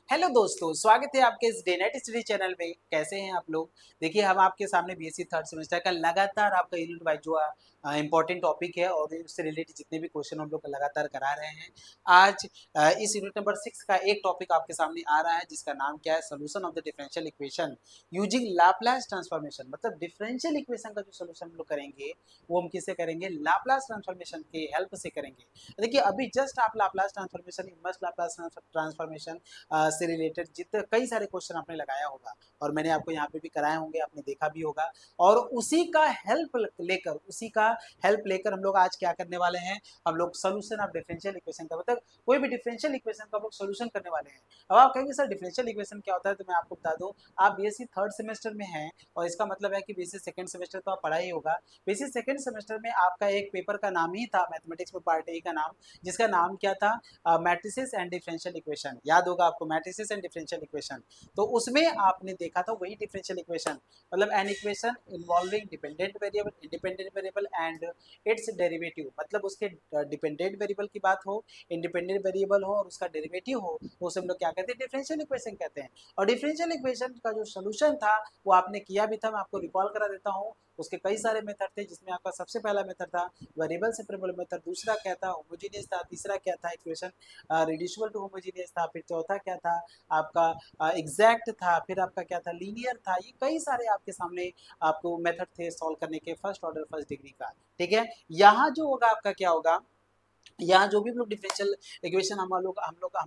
Hello दोस्तों, स्वागत है आपके इस डे नाइट स्टडी चैनल में। कैसे हैं आप लोग? देखिए, हम आपके सामने बीएससी थर्ड सेमेस्टर का लगातार आपका यूनिट वाइज जो इंपॉर्टेंट टॉपिक है और उससे रिलेटेड जितने भी क्वेश्चन हम लोग लगातार करा रहे हैं। आज इस यूनिट नंबर 6 का एक टॉपिक आपके सामने आ रहा है जिसका नाम क्या है, solution of the differential equation using Laplace transformation. मतलब डिफरेंशियल इक्वेशन का जो सोल्यूशन हम लोग करेंगे वो हम किससे करेंगे? लाप्लास ट्रांसफॉर्मेशन के हेल्प से करेंगे। देखिए, अभी जस्ट आप Laplace transformation, inverse Laplace transformation से रिलेटेड जितने कई सारे क्वेश्चन आपने लगाया होगा और मैंने आपको यहाँ पे भी कराए होंगे, आपने देखा भी होगा। और उसी का हेल्प लेकर हम लोग आज क्या करने वाले हैं, हम लोग सोल्यूशन ऑफ डिफरेंशियल इक्वेशन का, मतलब कोई भी डिफरेंशियल इक्वेशन का हम लोग सोल्यूशन करने वाले हैं। अब आप कहेंगे सर डिफरेंशियल इक्वेशन क्या होता है, तो मैं आपको बता दूं, आप बीएससी थर्ड सेमेस्टर में हैं और इसका मतलब है कि बीएससी सेकंड सेमेस्टर तो आप पढ़ा ही होगा। बीएससी सेकंड सेमेस्टर में आपका एक पेपर का नाम ही था मैथमेटिक्स में पार्ट ए का नाम, जिसका नाम क्या था? Matrices and differential equation. याद होगा आपको, मैट्रिसेस एंड डिफरेंशियल इक्वेशन। तो उसमें आपने देखा था वही डिफरेंशियल इक्वेशन, मतलब an equation involving dependent variable, independent variable and it's derivative. मतलब उसके डिपेंडेंट वेरिएबल की बात हो, इंडिपेंडेंट वेरिएबल हो और उसका डेरिवेटिव हो, तो उसे हम लोग क्या कहते हैं? डिफरेंशियल इक्वेशन कहते हैं। और डिफरेंशियल इक्वेशन का जो सोल्यूशन था वो आपने किया भी था, मैं आपको रिकॉल करा देता हूँ। उसके कई सारे मेथड थे, जिसमें आपका सबसे पहला मेथड था वेरिएबल सेपरेबल मेथड, दूसरा क्या था? होमोजेनियस था, तीसरा क्या था? इक्वेशन रिड्यूसिबल टू होमोजेनियस था, फिर चौथा क्या था आपका? एग्जैक्ट था, फिर आपका क्या था? लीनियर था। ये कई सारे आपके सामने आपको मेथड थे सॉल्व करने के फर्स्ट ऑर्डर फर्स्ट डिग्री का। ठीक है, यहाँ जो होगा आपका क्या होगा, यहाँ जो भी लोग डिफरेंशियल इक्वेशन हम लोग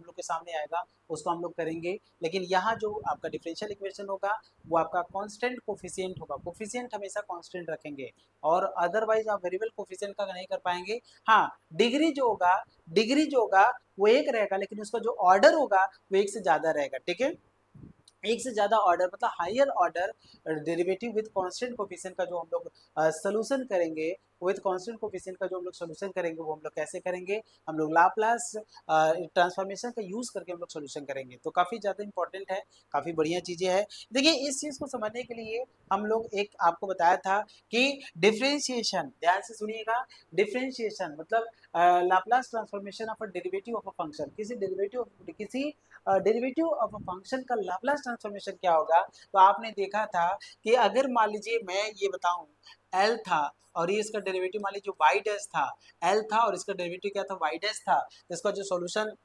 के सामने आएगा उसको हम लोग करेंगे। लेकिन यहाँ जो आपका डिफरेंशियल इक्वेशन होगा वो आपका कांस्टेंट कोफिशिएंट होगा, कोफिशिएंट हमेशा कांस्टेंट रखेंगे और अदरवाइज आप वेरिएबल कोफिशिएंट का नहीं कर पाएंगे। हाँ, डिग्री जो होगा वो एक रहेगा, लेकिन उसका जो ऑर्डर होगा वो एक से ज्यादा रहेगा। ठीक है, एक से ज्यादा ऑर्डर मतलब higher order derivative with constant coefficient का जो हम लोग सोल्यूशन करेंगे, विद कांस्टेंट कोफिशिएंट का जो हम लोग सोल्यूशन करेंगे वो हम लोग कैसे करेंगे? हम लोग लाप्लास ट्रांसफॉर्मेशन का यूज करके हम लोग सोल्यूशन करेंगे। तो काफी ज्यादा इंपॉर्टेंट है, काफी बढ़िया चीजें हैं। देखिए, इस चीज को समझने के लिए हम लोग एक आपको बताया था कि डिफरेंशिएशन, ध्यान से सुनिएगा। डिफरेंशिएशन मतलब Laplace transformation of a derivative of a function, किसी डेरिवेटिव ऑफ अ फंक्शन का लाप्लास ट्रांसफॉर्मेशन क्या होगा। तो आपने देखा था कि अगर मान लीजिए मैं ये बताऊं एल था और ये इसका डेरिवेटिव मान लीजिए वाई डैश था, एल था और इसका डेरिवेटिव क्या था? वाई डैश था। तो इसका जो सॉल्यूशन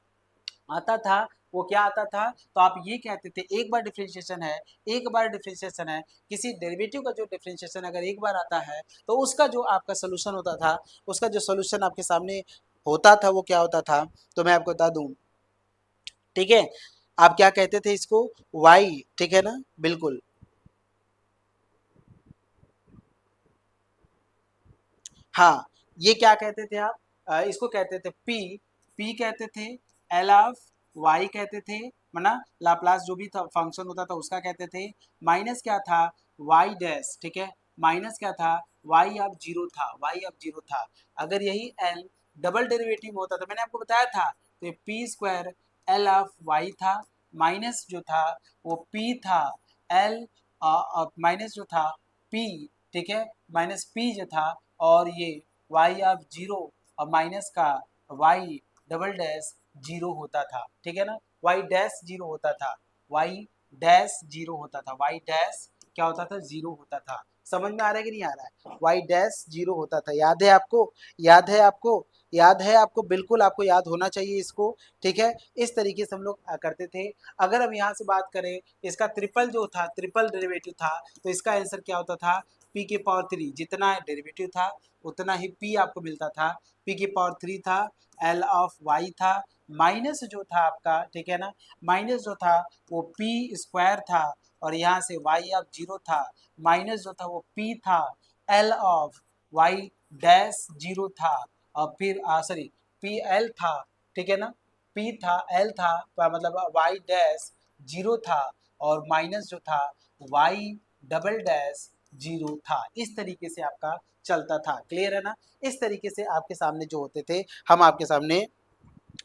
आता था वो क्या आता था? तो आप ये कहते थे एक बार डिफरेंशिएशन है, एक बार डिफरेंशिएशन है, किसी डेरिवेटिव का जो डिफरेंशिएशन अगर एक बार आता है तो उसका जो आपका सोल्यूशन होता था, उसका जो सोल्यूशन आपके सामने होता था वो क्या होता था? तो मैं आपको बता दूं, ठीक है, आप क्या कहते थे इसको? वाई, ठीक है ना, बिल्कुल। हाँ, ये क्या कहते थे आप? इसको कहते थे पी, पी कहते थे, एल ऑफ वाई कहते थे, मना लाप्लास जो भी था फंक्शन होता था उसका कहते थे, माइनस क्या था? वाई डैश, ठीक है, माइनस क्या था? वाई ऑफ जीरो था, वाई ऑफ जीरो था। अगर यही एल डबल डेरिवेटिव होता था, मैंने आपको बताया था, तो P square L of Y था, माइनस जो था वो पी था एल, माइनस जो था पी, ठीक है, माइनस पी जो था, और ये y ऑफ जीरो और माइनस का y डबल डैश जीरो होता था। ठीक है ना, y डैश जीरो होता था, y डैश जीरो होता था, y डैश क्या होता था? जीरो होता था। समझ में आ रहा है कि नहीं आ रहा है? y डैश जीरो होता था। याद है आपको? याद है आपको? याद है आपको? बिल्कुल आपको याद होना चाहिए इसको। ठीक है, इस तरीके से हम लोग करते थे। अगर हम यहाँ से बात करें, इसका ट्रिपल जो था, ट्रिपल डेरिवेटिव था, तो इसका आंसर क्या होता था? पी के पावर थ्री, जितना डेरिवेटिव था उतना ही पी आपको मिलता था। पी की पावर थ्री था, एल ऑफ वाई था, माइनस जो था आपका, ठीक है ना, माइनस जो था वो पी स्क्वायर था, और यहाँ से वाई ऑफ जीरो था, माइनस जो था वो पी था, L of Y dash zero था, और फिर सॉरी पी एल था, ठीक है ना, पी था एल था, मतलब वाई डैश जीरो था, और माइनस जो था वाई डबल डैश जीरो था। इस तरीके से आपका चलता था। क्लियर है ना? इस तरीके से आपके सामने जो होते थे हम आपके सामने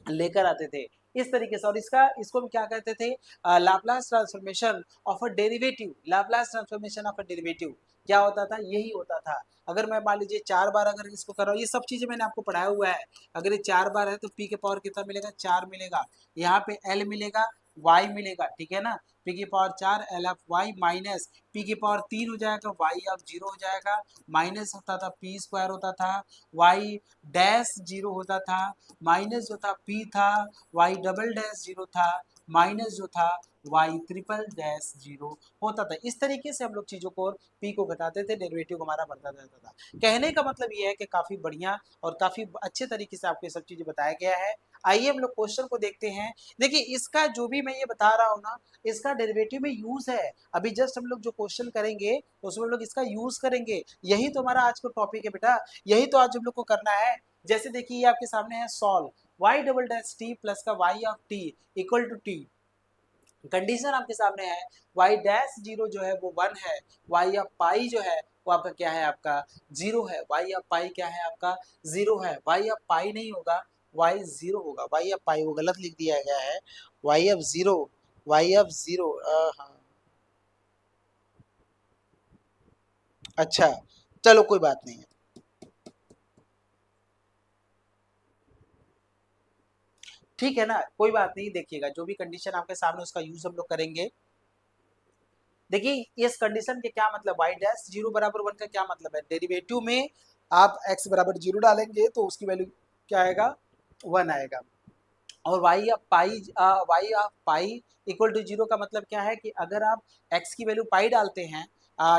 लेकर आते थे इस तरीके से। और इसको हम क्या कहते थे? Laplace transformation of a derivative. Laplace transformation of a derivative क्या होता था? यही होता था। अगर मैं मान लीजिए चार बार अगर इसको कर रहा हूँ, ये सब चीजें मैंने आपको पढ़ाया हुआ है। अगर ये चार बार है तो पी के पावर कितना मिलेगा? चार मिलेगा। यहाँ पे एल मिलेगा, वाई मिलेगा, ठीक है ना। पी की power 4 L of Y minus P की पावर 3 हो जाएगा, वाई ऑफ 0 हो जाएगा, माइनस होता था पी स्क्वायर होता था, वाई डैश 0 होता था, माइनस जो था पी था, वाई डबल डैश 0 था, माइनस जो था वाई ट्रिपल डैश 0 होता था। इस तरीके से हम लोग चीज़ों को पी को घटाते थे, डेरिवेटिव हमारा बढ़ता रहता था। कहने का मतलब ये है कि काफ़ी बढ़िया और काफ़ी अच्छे तरीके से आपको ये सब चीज़ें बताया गया है। आइए हम लोग क्वेश्चन को देखते हैं। देखिए इसका जो भी मैं ये बता रहा हूँ ना, इसका डेरिवेटिव में यूज है। अभी जस्ट हम लोग जो क्वेश्चन करेंगे तो उसमें हम लोग इसका यूज करेंगे। यही तो हमारा आज का टॉपिक है बेटा, यही तो आज हम लोग को करना है। जैसे देखिए ये आपके सामने है solve y double dash t plus का y of t equal to t. Condition आपके सामने है वाई डैश 0 जो है वो 1 है, वाई ऑफ पाई जो है वो आपका क्या है, आपका 0 है, वाई ऑफ पाई क्या है आपका 0 है, वाई ऑफ पाई नहीं होगा, वाई 0 होगा, वाई ऑफ पाई वो गलत लिख दिया गया है, वाई ऑफ 0, वाई ऑफ 0। हाँ अच्छा, चलो कोई बात नहीं है, ठीक है ना, कोई बात नहीं। देखिएगा जो भी कंडीशन आपके सामने उसका यूज हम लोग करेंगे। देखिए इस कंडीशन के क्या मतलब, y डैश 0 बराबर 1 का क्या मतलब है, डेरिवेटिव में आप x बराबर 0 डालेंगे तो उसकी वैल्यू क्या आएगा, 1 आएगा। और Y of pi equal to 0 का मतलब क्या है कि अगर आप x की वैल्यू पाई डालते हैं,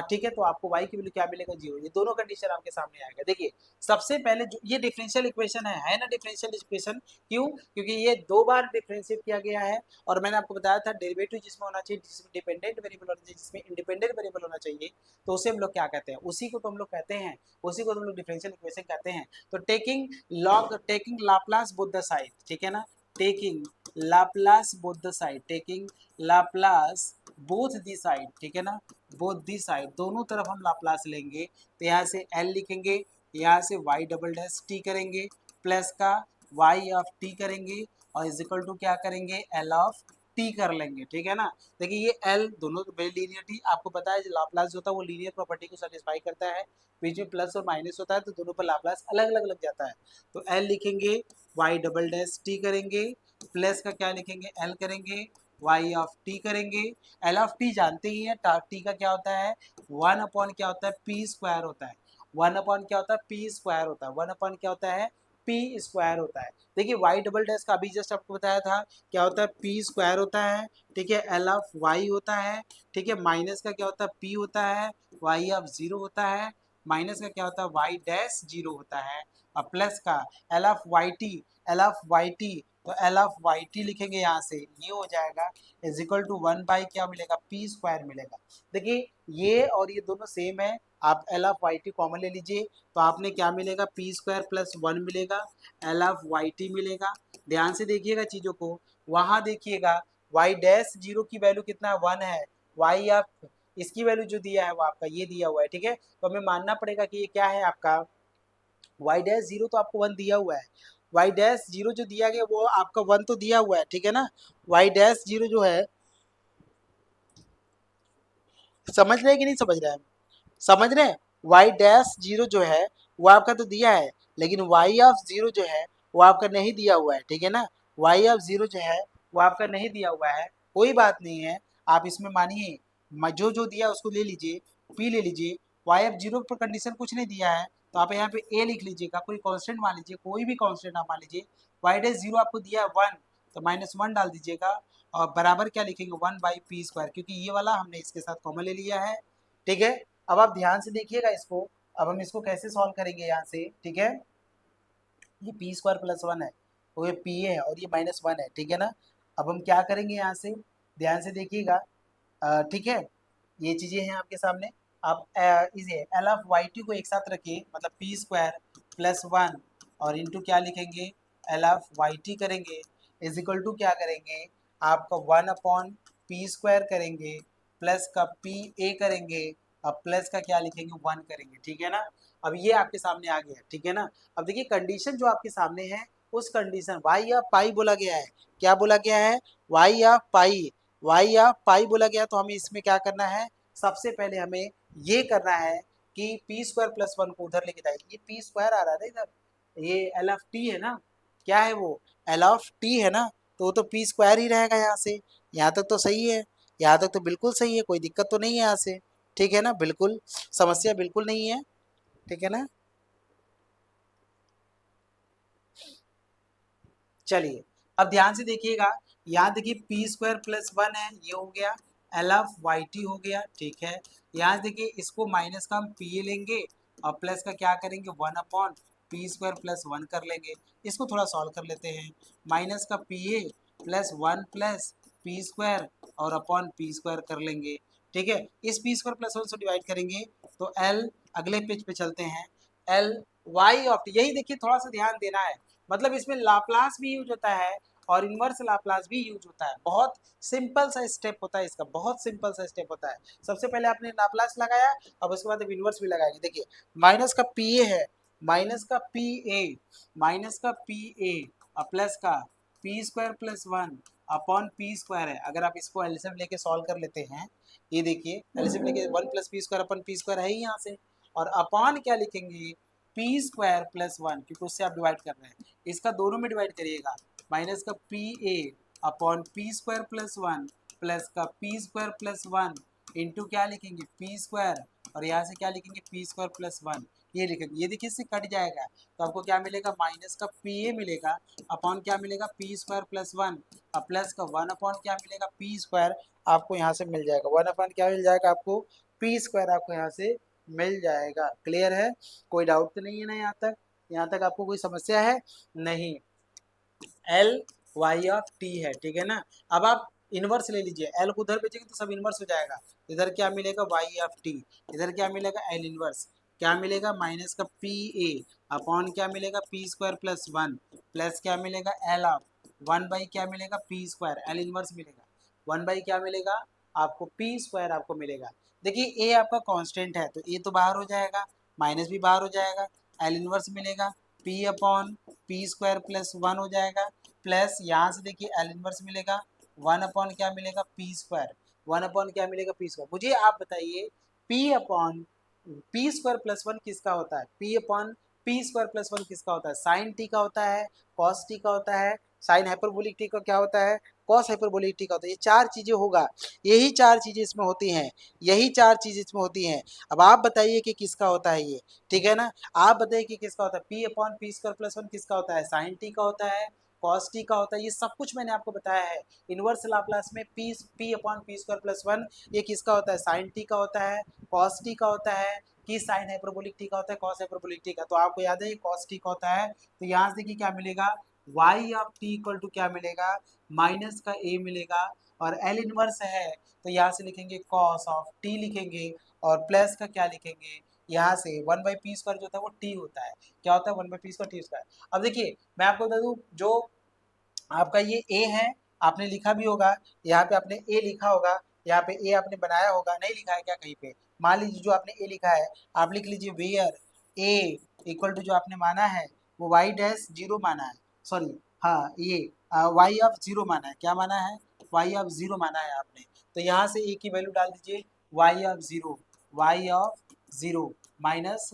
ठीक है, तो आपको y की वैल्यू क्या मिलेगा, 0। ये दोनों कंडीशन आपके सामने आएगा। देखिए सबसे पहले जो ये डिफरेंशियल इक्वेशन है ना, डिफरेंशियल इक्वेशन क्यों, क्योंकि ये 2 बार डिफरेंशिएट किया गया है। और मैंने आपको बताया था डेरिवेटिव जिसमें होना चाहिए, जिसमें डिपेंडेंट वेरिएबल होना चाहिए, जिसमें इंडिपेंडेंट वेरिएबल होना चाहिए, तो उसे हम लोग क्या कहते हैं, उसी को तो हम लोग कहते हैं, उसी को तो हम लोग डिफरेंशियल इक्वेशन कहते हैं। तो taking Laplace both the side, ठीक है ना, taking Laplace both the side, taking Laplace both the side, ठीक है ना, बोथ दी साइड दोनों तरफ हम लाप्लास लेंगे। तो यहाँ से एल लिखेंगे, यहाँ से वाई डबल डैश टी करेंगे, प्लस का वाई ऑफ टी करेंगे, और इज इक्वल टू क्या करेंगे, एल ऑफ टी कर लेंगे, ठीक है ना। देखिए ये एल दोनों लीनियरिटी आपको पता है, लाप्लास जो होता है वो लीनियर प्रॉपर्टी को सेटिस्फाई करता है, बीच में प्लस और माइनस होता है तो दोनों पर लाप्लास अलग अलग लग जाता है। तो एल लिखेंगे, वाई डबल डैश टी करेंगे, प्लस का क्या लिखेंगे, एल करेंगे, वाई ऑफ टी करेंगे। एल ऑफ टी जानते ही है, टी का क्या होता है, 1 अपॉन क्या होता है, पी स्क्वायर होता है, 1 अपॉन क्या होता है, पी स्क्वायर होता है, 1 अपॉन क्या होता है, पी स्क्वायर होता है। देखिए वाई डबल डैश का अभी जस्ट आपको बताया था क्या होता है, पी स्क्वायर होता है, ठीक है, एल ऑफ वाई होता है, ठीक है, माइनस का क्या होता है, पी होता है, वाई ऑफ 0 होता है, माइनस का क्या होता है, वाई डैश 0 होता है, और प्लस का L of y t, L of y t, तो एल ऑफ वाई टी लिखेंगे यहाँ से, ये हो जाएगा इज इक्वल टू 1 बाई क्या मिलेगा, पी स्क्वायर मिलेगा। देखिए ये और ये दोनों सेम है, आप L of y t common ले लीजिए, तो आपने क्या मिलेगा, पी स्क्वायर प्लस 1 मिलेगा, एल ऑफ वाई टी मिलेगा। ध्यान से देखिएगा चीज़ों को, वहाँ देखिएगा वाई डैश 0 की वैल्यू कितना 1 है, वाई ऑफ इसकी वैल्यू जो दिया है वो आपका ये दिया हुआ है, ठीक है, तो हमें मानना पड़ेगा कि ये क्या है आपका वाई डैश 0 तो आपको 1 दिया हुआ है, वाई डैश 0 जो दिया गया वो आपका 1 तो दिया हुआ है, ठीक है ना। वाई डैश 0 जो है, समझ रहे हैं कि नहीं समझ रहे हैं, समझ रहे हैं, वाई डैश 0 जो है वो आपका तो दिया है, लेकिन वाई ऑफ 0 जो है वो आपका नहीं दिया हुआ है, ठीक है ना, वाई ऑफ 0 जो है वो आपका नहीं दिया हुआ है, कोई बात नहीं है। आप इसमें मानिए जो जो दिया उसको ले लीजिए, पी ले लीजिए, वाई ऑफ 0 पर कंडीशन कुछ नहीं दिया है तो आप यहाँ पे ए लिख लीजिएगा, कोई कांस्टेंट मान लीजिए, कोई भी कांस्टेंट आप मान लीजिए, वाई डैश 0 आपको दिया है 1, तो -1 डाल दीजिएगा, और बराबर क्या लिखेंगे 1/p², क्योंकि ये वाला हमने इसके साथ कॉमन ले लिया है, ठीक है। अब आप ध्यान से देखिएगा इसको, अब हम इसको कैसे सॉल्व करेंगे यहाँ से, ठीक है, ये p² + 1 है, तो ये p है और ये -1 है, ठीक है ना। अब हम क्या करेंगे यहाँ से, ध्यान से देखिएगा, ठीक है, ये चीज़ें हैं आपके सामने। आप इसे एल ऑफ वाई टी को एक साथ रखिए, मतलब p² + 1 और इंटू क्या लिखेंगे, एल ऑफ वाई टी करेंगे, इज इक्वल टू क्या करेंगे, आपका 1/p² करेंगे, प्लस का पी ए करेंगे, अब प्लस का क्या लिखेंगे 1 करेंगे, ठीक है ना। अब ये आपके सामने आ गया, ठीक है ना। अब देखिए कंडीशन जो आपके सामने है, उस कंडीशन वाई ऑफ पाई बोला गया है, क्या बोला गया है, y of pi, y of pi बोला गया, तो हमें इसमें क्या करना है, सबसे पहले हमें ये करना है कि p² + 1 को उधर लेके जाइए, ये p² आ रहा है ना इधर, ये एल ऑफ टी है ना, क्या है वो एल ऑफ टी है ना, तो वो तो p² ही रहेगा यहाँ से, यहाँ तक तो सही है, यहाँ तक तो बिल्कुल सही है, कोई दिक्कत तो नहीं है यहाँ से, ठीक है ना, बिल्कुल समस्या बिल्कुल नहीं है, ठीक है ना। चलिए अब ध्यान से देखिएगा, यहाँ देखिए पी स्क्वायर प्लस वन है, ये हो गया एल ऑफ वाई टी हो गया, ठीक है। यहाँ देखिए इसको माइनस का हम पी लेंगे और प्लस का क्या करेंगे, one upon p square plus one कर लेंगे। इसको थोड़ा सॉल्व कर लेते हैं, माइनस का पी ए plus one plus P square और अपॉन पी स्क्वायर कर लेंगे, ठीक है। इस पी स्क्वायर प्लस वन से डिवाइड करेंगे तो एल, अगले पेज पे चलते हैं, एल वाई ऑफ टी, यही देखिए थोड़ा सा ध्यान देना है, मतलब इसमें लाप्लास भी यूज होता है और इनवर्स लाप्लास भी यूज होता है। बहुत सिंपल सा स्टेप होता है इसका, बहुत सिंपल सा स्टेप होता है। सबसे पहले आपने लाप्लास लगाया, अब उसके बाद इनवर्स भी लगाएंगे। देखिए माइनस का पी ए है, माइनस का पी ए, माइनस का पी ए और प्लस का p square plus one upon p square है। अगर आप इसको एलसीएम लेके सॉल्व कर लेते हैं, ये देखिए एलसीएम लेके one plus P square upon p square है ही यहाँ से, और अपॉन क्या लिखेंगे, पी स्क्वायर प्लस वन, क्योंकि उससे आप डिवाइड कर रहे हैं, इसका दोनों में डिवाइड करिएगा, माइनस का p a upon p square plus one plus का p square plus one into क्या लिखेंगे, पी स्क्वायर, और यहाँ से क्या लिखेंगे, पी स्क्वायर प्लस वन, ये लिखेंगे। ये देखिए इससे कट जाएगा तो आपको क्या मिलेगा, माइनस का पी ए मिलेगा अपॉन क्या मिलेगा, पी स्क्वायर प्लस वन, और प्लस का वन अपॉन क्या मिलेगा, पी स्क्वायर आपको यहाँ से मिल जाएगा, वन अपॉन क्या मिल जाएगा आपको, पी स्क्वायर आपको यहाँ से मिल जाएगा। क्लियर है, कोई डाउट तो नहीं है ना यहाँ तक, यहाँ तक आपको कोई समस्या है नहीं। एल वाई ऑफ टी है, ठीक है ना। अब आप इनवर्स ले लीजिए, एल को उधर भेजेंगे तो सब इनवर्स हो जाएगा, इधर क्या मिलेगा, वाई ऑफ टी, इधर क्या मिलेगा, एल इनवर्स, क्या मिलेगा, माइनस का पी ए अपॉन क्या मिलेगा, p square plus one plus क्या मिलेगा, एल ऑफ वन बाई क्या मिलेगा, पी स्क्वायर, एल इनवर्स मिलेगा, वन बाई क्या मिलेगा आपको, पी स्क्वायर आपको मिलेगा। देखिए ए आपका कांस्टेंट है तो ए तो बाहर हो जाएगा, माइनस भी बाहर हो जाएगा, एल इनवर्स मिलेगा, P upon p square plus one हो जाएगा, प्लस यहाँ से देखिए एल इनवर्स मिलेगा, वन अपॉन क्या मिलेगा, पी स्क्वायर, वन अपॉन क्या मिलेगा, पी स्क्वायर। मुझे आप बताइए P upon p square plus one किसका होता है, P upon p square plus one किसका होता है, साइन टी का होता है, कॉस टी का होता है, साइन हाइपरबोलिक टी का क्या होता है, कॉस हाइपरबोलिक टी का होता है। ये चार चीजें होगा, यही चार चीजें इसमें होती हैं, यही चार चीजें इसमें होती हैं। अब आप बताइए कि किसका होता है ये, ठीक है ना, आप बताइए कि किसका होता है, P upon p square plus one किसका होता है, साइन टी का होता है, कॉस टी का होता है, ये सब कुछ मैंने आपको बताया है। इनवर्स लाप्लास में P upon p square plus one ये किसका होता है, साइन टी का होता है, कॉस टी का होता है, कि साइन हाइपरबोलिक टी का होता है, कॉस हाइपरबोलिक टी का। तो आपको याद है ये कॉस टी का होता है, तो यहाँ से देखिए क्या मिलेगा, y of t equal to क्या मिलेगा, माइनस का a मिलेगा, और एल इनवर्स है तो यहाँ से लिखेंगे कॉस ऑफ टी लिखेंगे, और प्लस का क्या लिखेंगे, यहाँ से वन बाई पी स्क्वायर जो होता है वो टी होता है, क्या होता है, one by p square T square. अब देखिए मैं आपको बता दूँ, जो आपका ये ए है आपने लिखा भी होगा, यहाँ पे आपने ए लिखा होगा, यहाँ पे ए आपने बनाया होगा, नहीं लिखा है क्या कहीं पे, मान लीजिए जो आपने ए लिखा है आप लिख लीजिए वेयर ए इक्वल टू जो आपने माना है वो वाई डैश जीरो माना है, सॉरी हाँ ये वाई ऑफ जीरो माना है, क्या माना है, वाई ऑफ जीरो माना है आपने, तो यहाँ से ए की वैल्यू डाल दीजिए, y of zero, y of zero minus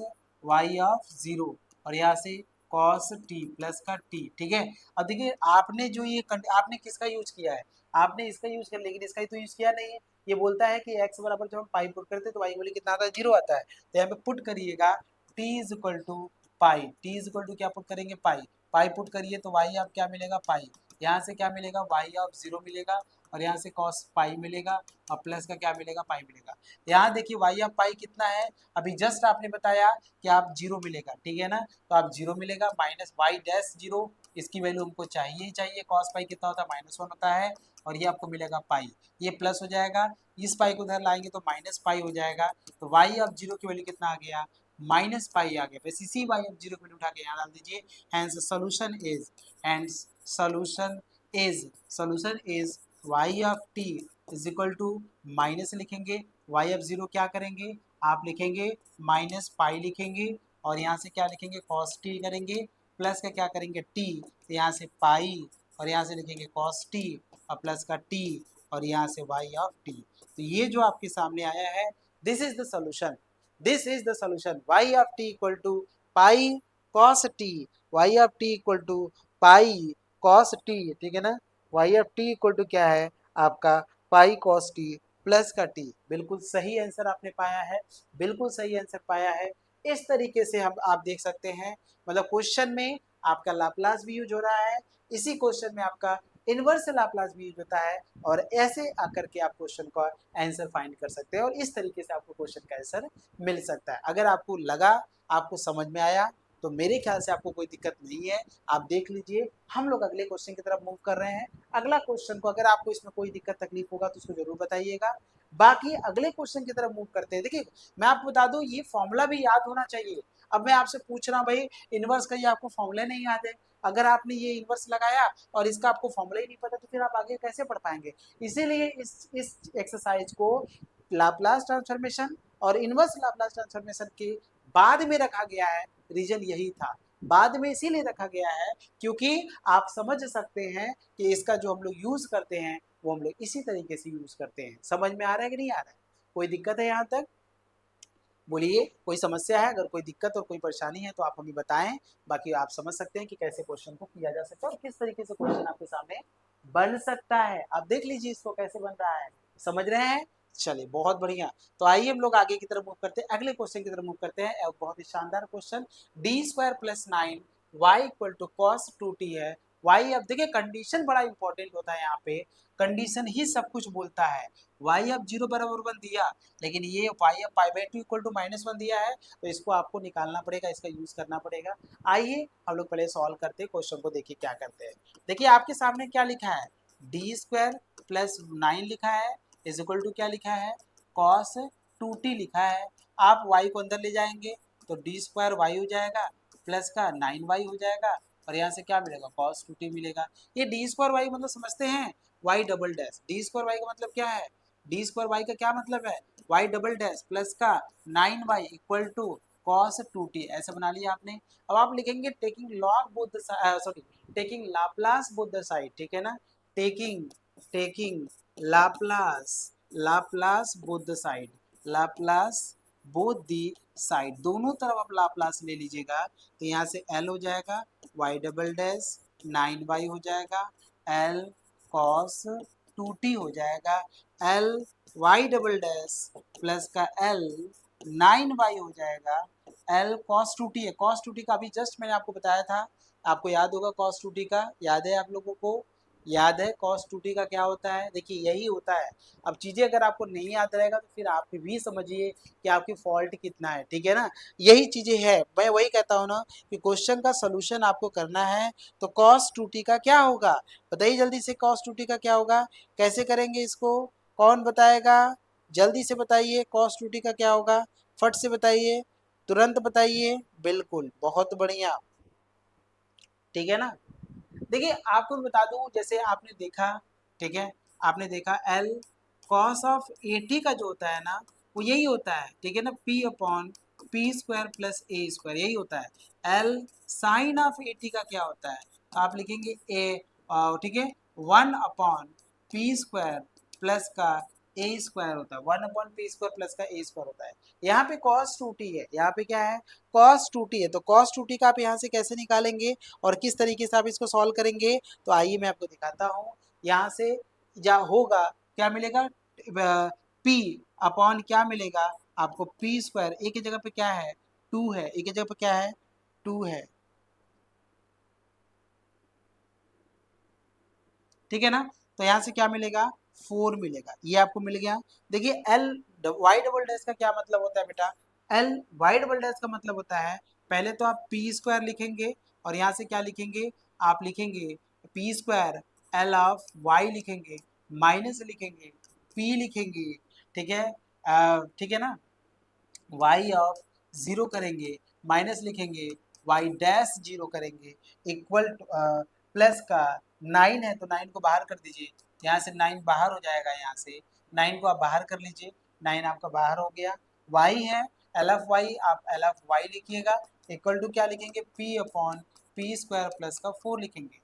y of zero, और यहाँ से कॉस टी प्लस का टी, ठीक है। अब देखिए आपने जो ये आपने किसका यूज किया है, आपने इसका यूज कर, लेकिन इसका ही तो यूज किया नहीं है। ये बोलता है कि x बराबर जब हम पाई पुट करते हैं तो y वैल्यू कितना आता है, जीरो आता है, तो यहाँ पे पुट करिएगा t is equal to pi, t is equal to क्या पुट करेंगे, पाई, पाई पुट करिए तो y आप क्या मिलेगा, पाई, यहाँ से क्या मिलेगा, y ऑफ जीरो मिलेगा, और यहाँ से कॉस पाई मिलेगा, और प्लस का क्या मिलेगा, पाई मिलेगा। यहाँ देखिए y ऑफ पाई कितना है, अभी जस्ट आपने बताया कि आप जीरो मिलेगा, ठीक है ना, तो आप जीरो मिलेगा, माइनस वाई डैश जीरो, इसकी वैल्यू हमको चाहिए ही चाहिए, कॉस पाई कितना होता है, माइनस वन होता है, और ये आपको मिलेगा पाई, ये प्लस हो जाएगा, इस पाई को उधर लाएंगे तो माइनस पाई हो जाएगा, तो वाई ऑफ जीरो की वैल्यू कितना आ गया, माइनस पाई आ गया, बस इसी वाई ऑफ जीरो की वैल्यू उठा के यहाँ डाल दीजिए, hence solution is, hence solution is, solution is y of t is equal to, minus लिखेंगे, वाई ऑफ जीरो क्या करेंगे, आप लिखेंगे माइनस पाई लिखेंगे, और यहाँ से क्या लिखेंगे, कॉस टी करेंगे, प्लस का क्या करेंगे, टी, तो यहाँ से पाई, और यहाँ से लिखेंगे कॉस टी, और प्लस का टी, और यहाँ से वाई ऑफ टी। तो ये जो आपके सामने आया है, this is the solution, this is the solution, y of t equal to pi cos t, y of t equal to pi cos t, ठीक है ना, y of t equal to क्या है, आपका पाई कॉस टी प्लस का t. बिल्कुल सही answer आपने पाया है, बिल्कुल सही आंसर पाया है। इस तरीके से हम आप देख सकते हैं, मतलब क्वेश्चन में आपका लाप्लास भी यूज हो रहा है, इसी क्वेश्चन में आपका इनवर्स लाप्लास भी यूज होता है, और ऐसे आकर के आप क्वेश्चन का आंसर फाइंड कर सकते हैं, और इस तरीके से आपको क्वेश्चन का आंसर मिल सकता है। अगर आपको लगा, आपको समझ में आया, तो मेरे ख्याल से आपको कोई दिक्कत नहीं है। आप देख लीजिए, हम लोग अगले क्वेश्चन की तरफ मूव कर रहे हैं। अगला क्वेश्चन को अगर आपको इसमें कोई दिक्कत तकलीफ होगा तो उसको जरूर बताइएगा। बाकी अगले क्वेश्चन की तरफ मूव करते हैं। देखिए, मैं आपको बता दूं, ये फॉर्मूला भी याद होना चाहिए। अब मैं आपसे पूछ रहा हूँ भाई, इनवर्स का ये आपको फॉर्मूला नहीं याद है। अगर आपने ये इनवर्स लगाया और इसका आपको फॉर्मूला ही नहीं पता, तो फिर आप आगे कैसे पढ़ पाएंगे। इसीलिए इस एक्सरसाइज को लाप्लास ट्रांसफॉर्मेशन और इनवर्स लाप्लास ट्रांसफॉर्मेशन के बाद में रखा गया है। रीजन यही था, बाद में इसीलिए रखा गया है क्योंकि आप समझ सकते हैं कि इसका जो हम लोग यूज करते हैं वो हम लोग इसी तरीके से यूज करते हैं। समझ में आ रहा है कि नहीं आ रहा है? कोई दिक्कत है यहाँ तक? बोलिए, कोई समस्या है? अगर कोई दिक्कत और कोई परेशानी है तो आप हमें बताएं। बाकी आप समझ सकते हैं कि कैसे क्वेश्चन को किया जा सकता है और किस तरीके से क्वेश्चन आपके सामने बन सकता है। आप देख लीजिए इसको कैसे बन रहा है, समझ रहे हैं? चलिए, बहुत बढ़िया। तो आइए हम लोग आगे की तरफ मूव करते हैं, अगले क्वेश्चन की तरफ मूव करते हैं। बहुत ही शानदार question, D square plus 9 y equal to cos 2t है। वाई, अब देखिए कंडीशन बड़ा इंपॉर्टेंट होता है यहाँ पे, कंडीशन ही सब कुछ बोलता है। वाई अब 0 बराबर 1 दिया, लेकिन ये वाई अब पाई बाई 2 इक्वल टू -1 दिया है, तो इसको आपको निकालना पड़ेगा, इसका यूज करना पड़ेगा। आइए हम लोग पहले सॉल्व करते हैं क्वेश्चन को, देखिए क्या करते हैं। देखिए आपके सामने क्या लिखा है, डी स्क्वायर प्लस 9 लिखा है इज इक्वल टू क्या लिखा है, कॉस 2t लिखा है। आप y को अंदर ले जाएंगे तो डी स्क्वायर वाई हो जाएगा, प्लस का 9y हो जाएगा, और यहाँ से क्या मिलेगा, cos 2t मिलेगा। ये डी स्क्वायर वाई मतलब समझते हैं, y double dash. D square y का मतलब क्या है, डी स्क्वायर वाई का क्या मतलब है, y डबल डैश प्लस का 9y equal to cos 2t, ऐसा बना लिया आपने। अब आप लिखेंगे taking log both the sorry taking Laplace both the side, ठीक है ना, taking taking Laplace Laplace both the side, Laplace both the side, दोनों तरफ आप लाप्लास ले लीजिएगा। तो यहाँ से l हो जाएगा y डबल डैश 9y हो जाएगा, l cos 2t हो जाएगा, l y double dash plus का l 9y हो जाएगा, l cos 2t है। cos 2t का अभी जस्ट मैंने आपको बताया था, आपको याद होगा cos 2t का, याद है आप लोगों को? याद है cos 2t का क्या होता है? देखिए यही होता है। अब चीज़ें अगर आपको नहीं याद रहेगा तो फिर आप भी समझिए कि आपकी फॉल्ट कितना है, ठीक है ना। यही चीज़ें है, मैं वही कहता हूँ ना कि क्वेश्चन का सोल्यूशन आपको करना है तो cos 2t का क्या होगा, बताइए जल्दी से, cos 2t का क्या होगा, कैसे करेंगे इसको, कौन बताएगा? जल्दी से बताइए, cos 2t का क्या होगा, फट से बताइए, तुरंत बताइए। बिल्कुल, बहुत बढ़िया, ठीक है ना। देखिए आपको बता दूं, जैसे आपने देखा, ठीक है, आपने देखा एल कॉस ऑफ 80 का जो होता है ना, वो यही होता है, ठीक है ना, p upon p square plus a square, यही होता है। एल साइन ऑफ 80 का क्या होता है, तो आप लिखेंगे ए, ठीक है, 1 अपॉन पी स्क्वायर प्लस का ए स्क्वायर होता है, 1 अपॉन पी स्क्वायर प्लस का ए स्क्वायर होता है। यहाँ पे कॉस 2t है, यहाँ पे क्या है, कॉस 2t है, तो कॉस 2t का आप यहाँ से कैसे निकालेंगे और किस तरीके से आप इसको सॉल्व करेंगे, तो आइए मैं आपको दिखाता हूँ। यहाँ से या होगा क्या मिलेगा, p अपॉन क्या मिलेगा आपको, पी स्क्वायर, ए की जगह पे क्या है 2 है, ए की जगह पे क्या है 2 है, ठीक है ना। तो यहाँ से क्या मिलेगा 4 मिलेगा, ये आपको मिल गया। देखिए एल वाई डबल डैश का क्या मतलब होता है बेटा, एल वाई डबल डैश का मतलब होता है, पहले तो आप पी स्क्वायर लिखेंगे और यहाँ से क्या लिखेंगे, आप लिखेंगे p square L of y लिखेंगे, माइनस लिखेंगे पी लिखेंगे, ठीक है, ठीक है ना, y ऑफ 0 करेंगे, माइनस लिखेंगे y डैश 0 करेंगे, इक्वल प्लस का 9 है तो 9 को बाहर कर दीजिए, यहाँ से 9 बाहर हो जाएगा, यहाँ से 9 को आप बाहर कर लीजिए, 9 आपका बाहर हो गया। y है एल एफ वाई, आप एल एफ वाई लिखिएगा, इक्वल टू क्या लिखेंगे, p upon p square plus का 4 लिखेंगे,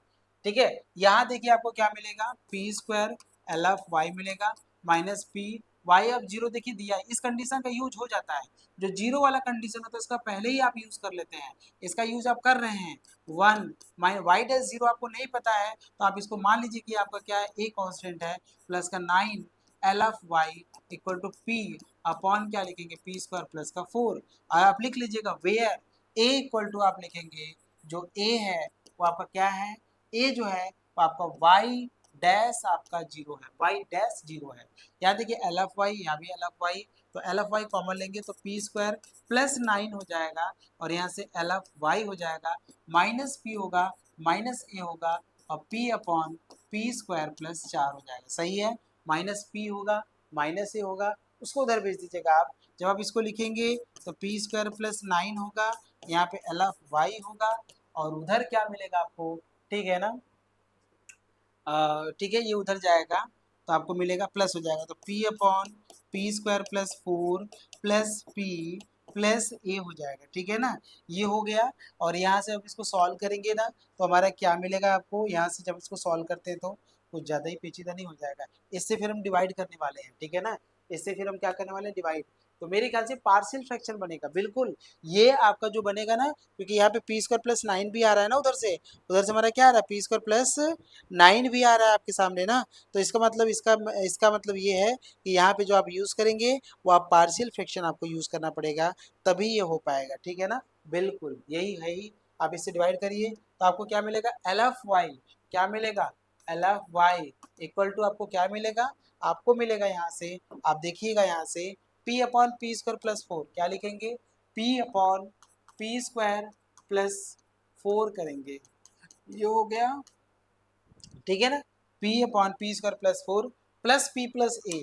ठीक है। यहाँ देखिए आपको क्या मिलेगा, p square L F y मिलेगा, minus p y of zero देखिए दिया है, इस कंडीशन का यूज हो जाता है, जो जीरो वाला कंडीशन होता है उसका पहले ही आप यूज कर लेते हैं, इसका यूज आप कर रहे हैं। वन वाई डैश जीरो आपको नहीं पता है तो आप इसको मान लीजिए कि आपका क्या है, ए कॉन्स्टेंट है, प्लस का 9 L of y equal to p upon क्या लिखेंगे, पी स्क्वायर प्लस का 4। आप लिख लीजिएगा वेयर ए इक्वल टू आप लिखेंगे, जो ए है वो आपका क्या है, ए जो है वो आपका वाई डैश आपका जीरो है, वाई डैश जीरो है। यहाँ देखिए एल एफ वाई, यहाँ भी एल एफ वाई, तो एल एफ वाई कॉमन लेंगे तो पी स्क्वायर प्लस 9 हो जाएगा, और यहाँ से एल एफ वाई हो जाएगा, माइनस पी होगा, माइनस ए होगा, और P upon p square plus 4 हो जाएगा। सही है, माइनस पी होगा, माइनस ए होगा, उसको उधर भेज दीजिएगा आप। जब आप इसको लिखेंगे तो पी स्क्वायर प्लस 9 होगा, यहाँ पे एल एफ वाई होगा, और उधर क्या मिलेगा आपको, ठीक है ना, ठीक है, ये उधर जाएगा तो आपको मिलेगा प्लस हो जाएगा, तो p upon p square plus 4 plus p plus a हो जाएगा, ठीक है ना, ये हो गया। और यहाँ से अब इसको सॉल्व करेंगे ना तो हमारा क्या मिलेगा आपको, यहाँ से जब इसको सॉल्व करते हैं तो कुछ ज़्यादा ही पेचीदा नहीं हो जाएगा, इससे फिर हम डिवाइड करने वाले हैं, ठीक है ना, इससे फिर हम क्या करने वाले हैं, डिवाइड। तो मेरे ख्याल से पार्शियल फ्रैक्शन बनेगा बिल्कुल, ये आपका जो बनेगा ना, क्योंकि यहाँ पे पी स्क्वायर प्लस 9 भी आ रहा है ना, उधर से हमारा क्या आ रहा है, पी स्क्वायर प्लस 9 भी आ रहा है आपके सामने ना, तो इसका मतलब इसका मतलब ये है कि यहाँ पे जो आप यूज़ करेंगे वो आप पार्शियल फ्रैक्शन आपको यूज़ करना पड़ेगा, तभी ये हो पाएगा, ठीक है ना, बिल्कुल यही है ही। आप इससे डिवाइड करिए तो आपको क्या मिलेगा, एल एफ वाई, क्या मिलेगा, L F y equal to आपको क्या मिलेगा, आपको मिलेगा यहाँ से, आप देखिएगा यहाँ से p upon p square plus 4, क्या लिखेंगे, p upon p square plus 4 करेंगे, ये हो गया, ठीक है ना, p upon p square plus 4 plus p plus a,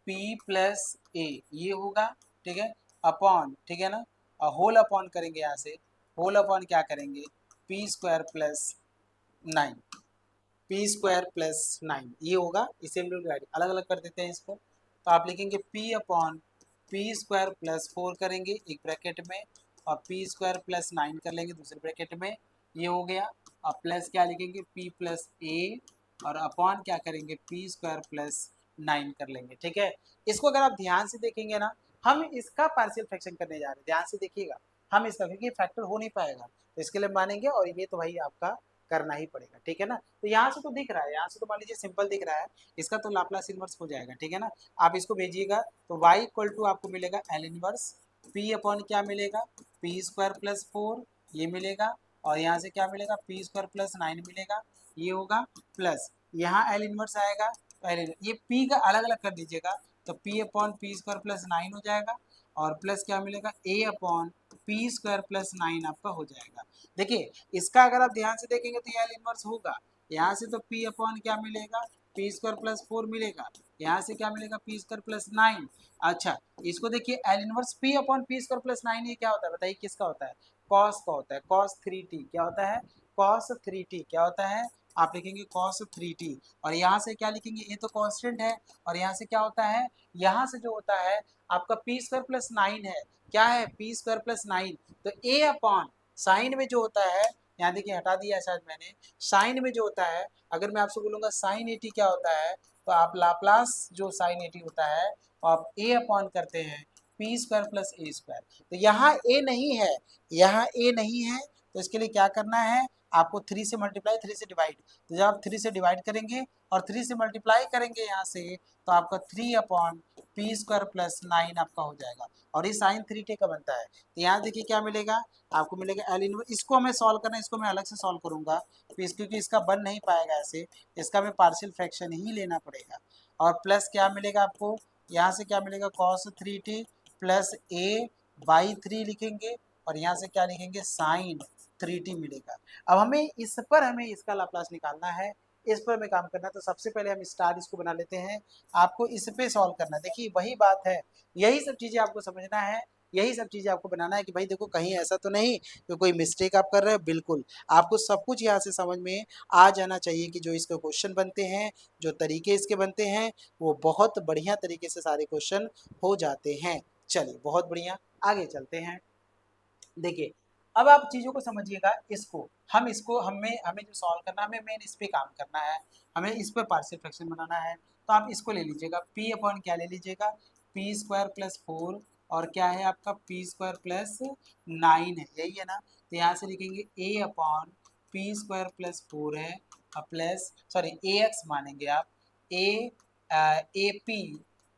p plus a ये होगा, ठीक है, अपॉन, ठीक है ना, होल अपॉन करेंगे, यहाँ से होल अपॉन क्या करेंगे, p square plus 9, P square plus 9 ये होगा, इसे हम लोग डिवाइड अलग अलग कर देते हैं इसको, तो आप लिखेंगे p upon p square plus 4 करेंगे एक ब्रैकेट में, और पी स्क्वायर प्लस 9 कर लेंगे दूसरे ब्रैकेट में, ये हो गया, और प्लस क्या लिखेंगे, p प्लस ए, और अपॉन क्या करेंगे, पी स्क्वायर प्लस 9 कर लेंगे, ठीक है। इसको अगर आप ध्यान से देखेंगे ना, हम इसका पार्शियल फ्रैक्शन करने जा रहे हैं, ध्यान से देखिएगा, हम इसका, क्योंकि फैक्टर हो नहीं पाएगा तो इसके लिए मानेंगे, और ये तो भाई आपका करना ही पड़ेगा, ठीक है ना। तो यहाँ से तो दिख रहा है, यहाँ से तो मान लीजिए सिंपल दिख रहा है, इसका तो लाप्लास इनवर्स हो जाएगा, ठीक है ना। आप इसको भेजिएगा तो y इक्वल टू आपको मिलेगा एल इनवर्स p अपॉन क्या मिलेगा, पी स्क्वायर प्लस 4 ये मिलेगा, और यहाँ से क्या मिलेगा, पी स्क्वायर प्लस 9 मिलेगा, ये होगा, प्लस यहाँ एल इनवर्स आएगा, तो ये p का अलग अलग कर दीजिएगा, तो p upon p square plus 9 हो जाएगा, और प्लस क्या मिलेगा, a upon p square plus 9 आपका हो जाएगा। देखिए इसका अगर आप ध्यान से देखेंगे तो ये एल इनवर्स होगा, यहाँ से तो p अपॉन क्या मिलेगा, पी स्क्वायर प्लस 4 मिलेगा, यहाँ से क्या मिलेगा, पी स्क्वायर प्लस 9। अच्छा इसको देखिए, L inverse p upon p square plus 9 ये क्या होता है बताइए, किसका होता है, कॉस का होता है, कॉस 3t क्या होता है, कॉस 3t क्या होता है, आप लिखेंगे कॉस 3t, और यहाँ से क्या लिखेंगे, ये तो कांस्टेंट है, और यहाँ से क्या होता है, यहाँ से जो होता है आपका पी स्क्वायर प्लस 9 है, क्या है, पी स्क्वायर प्लस 9, तो ए अपॉन साइन में जो होता है, यहाँ देखिए हटा दिया शायद मैंने, साइन में जो होता है, अगर मैं आपसे बोलूँगा साइन 80 क्या होता है, तो आप लाप्लास जो साइन 80 होता है आप ए अपॉन करते हैं P square plus a square, तो यहाँ ए नहीं है, यहाँ ए नहीं है, तो इसके लिए क्या करना है, आपको 3 से मल्टीप्लाई 3 से डिवाइड, तो जब आप 3 से डिवाइड करेंगे और 3 से मल्टीप्लाई करेंगे यहाँ से, तो आपका 3 अपॉन पी स्क्वायर प्लस 9 आपका हो जाएगा, और ये साइन 3t का बनता है, तो यहाँ देखिए क्या मिलेगा, आपको मिलेगा एल इनवर्स, इसको हमें सॉल्व करना है, इसको मैं अलग से सॉल्व करूँगा, क्योंकि इसका बन नहीं पाएगा ऐसे, इसका मैं पार्शियल फ्रैक्शन ही लेना पड़ेगा, और प्लस क्या मिलेगा आपको, यहाँ से क्या मिलेगा, cos 3t plus A by 3 लिखेंगे, और यहाँ से क्या लिखेंगे, साइन 3t मिलेगा। अब हमें इस पर हमें इसका लाप्लास निकालना है, इस पर हमें काम करना है, तो सबसे पहले हम स्टार इसको बना लेते हैं, आपको इस पे सॉल्व करना है, देखिए वही बात है, यही सब चीज़ें आपको समझना है, यही सब चीज़ें आपको बनाना है कि भाई देखो कहीं ऐसा तो नहीं कि कोई मिस्टेक आप कर रहे हो, बिल्कुल आपको सब कुछ यहाँ से समझ में आ जाना चाहिए कि जो इसके क्वेश्चन बनते हैं, जो तरीके इसके बनते हैं, वो बहुत बढ़िया तरीके से सारे क्वेश्चन हो जाते हैं। चलिए बहुत बढ़िया, आगे चलते हैं। देखिए अब आप चीज़ों को समझिएगा, इसको हमें हमें जो सॉल्व करना है, हमें मेन इस पे काम करना है, हमें इस पे पार्शियल फ्रैक्शन बनाना है। तो आप इसको ले लीजिएगा, p अपॉन क्या ले लीजिएगा, पी स्क्वायर प्लस 4 और क्या है आपका पी स्क्वायर प्लस 9 है, यही है ना। तो यहाँ से लिखेंगे a upon p square plus 4 है प्लस सॉरी ए एक्स मानेंगे आप, ए पी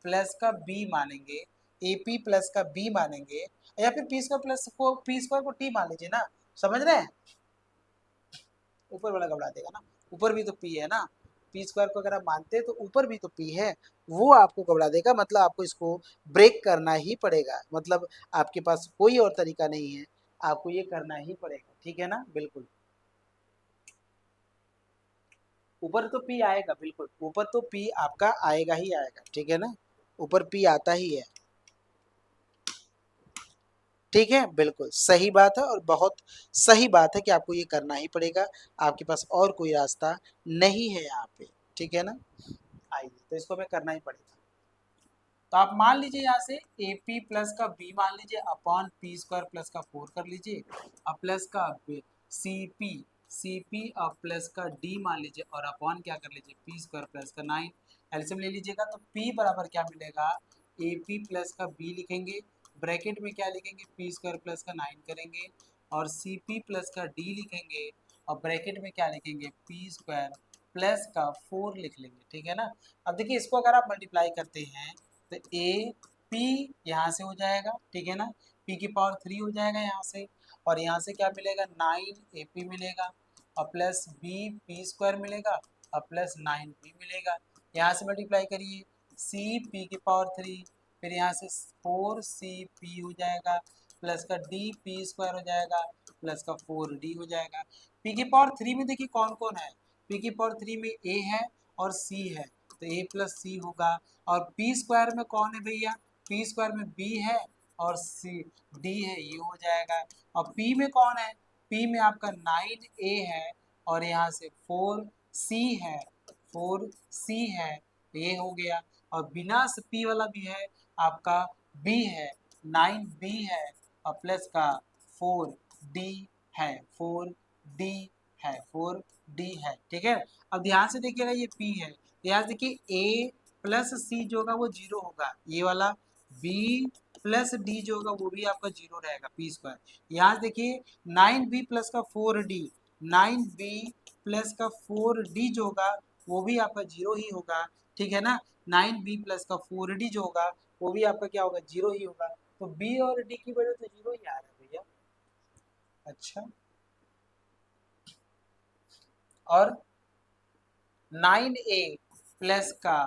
प्लस का b मानेंगे, ए पी प्लस का b मानेंगे, या फिर पी स्क्वायर प्लस को पी स्क्वायर को टी मान लीजिए ना, समझ रहे हैं। ऊपर वाला घबरा देगा ना, ऊपर भी तो पी है ना, पी स्क्वायर को अगर आप मानते हैं तो ऊपर भी तो पी है, वो आपको घबरा देगा। मतलब आपको इसको ब्रेक करना ही पड़ेगा, मतलब आपके पास कोई और तरीका नहीं है, आपको ये करना ही पड़ेगा, ठीक है ना। बिल्कुल ऊपर तो पी आएगा, बिल्कुल ऊपर तो पी आपका आएगा ही आएगा, ठीक है ना, ऊपर पी आता ही है, ठीक है। बिल्कुल सही बात है और बहुत सही बात है कि आपको ये करना ही पड़ेगा, आपके पास और कोई रास्ता नहीं है यहाँ पे, ठीक है ना। आइए तो इसको हमें करना ही पड़ेगा। तो आप मान लीजिए यहाँ से ए पी प्लस का बी मान लीजिए अपॉन पी स्क्वायर प्लस का 4 कर लीजिए, अब प्लस का सी पी अब प्लस का डी मान लीजिए और अपॉन क्या कर लीजिए पी स्क्वायर प्लस का 9, एलसीएम ले लीजिएगा तो पी बराबर क्या मिलेगा, ए पी प्लस का बी लिखेंगे, ब्रैकेट में क्या लिखेंगे पी स्क्वायर प्लस का 9 करेंगे और सी पी प्लस का डी लिखेंगे और ब्रैकेट में क्या लिखेंगे पी स्क्वायर प्लस का 4 लिख लेंगे, ठीक है ना। अब देखिए इसको अगर आप मल्टीप्लाई करते हैं तो ए पी यहाँ से हो जाएगा, ठीक है ना, पी की पावर 3 हो जाएगा यहाँ से, और यहाँ से क्या मिलेगा 9 ए पी मिलेगा और प्लस बी पी स्क्वायर मिलेगा और प्लस 9 बी मिलेगा। यहाँ से मल्टीप्लाई करिए सी पी की पावर 3, फिर यहाँ से 4 सी पी हो जाएगा प्लस का डी पी स्क्वायर हो जाएगा प्लस का 4 डी हो जाएगा। पी की पावर 3 में देखिए कौन कौन है, पी की पावर 3 में ए है और सी है, तो ए प्लस सी होगा, और पी स्क्वायर में कौन है भैया, पी स्क्वायर में बी है और सी डी है, ये हो जाएगा। और पी में कौन है, पी में आपका 9 ए है और यहाँ से 4 सी है, 4 सी है, ये हो गया। और बिना पी वाला भी है आपका बी है, 9 बी है और प्लस का 4 डी है, 4 डी है, 4 डी है, ठीक है। अब ध्यान से देखिएगा ये पी है, यहाँ से देखिए ए प्लस सी जो होगा वो 0 होगा, ये वाला बी प्लस डी जो होगा वो भी आपका 0 रहेगा पी स्क्वायर। यहाँ से देखिए 9b प्लस का 4d, 9b प्लस का 4d जो होगा वो भी आपका 0 ही होगा, ठीक है ना। 9b प्लस का 4d जो होगा वो भी आपका क्या होगा 0 ही होगा, तो b और d की वजह से 0 ही आ रहा है भैया। अच्छा, और 9a प्लस का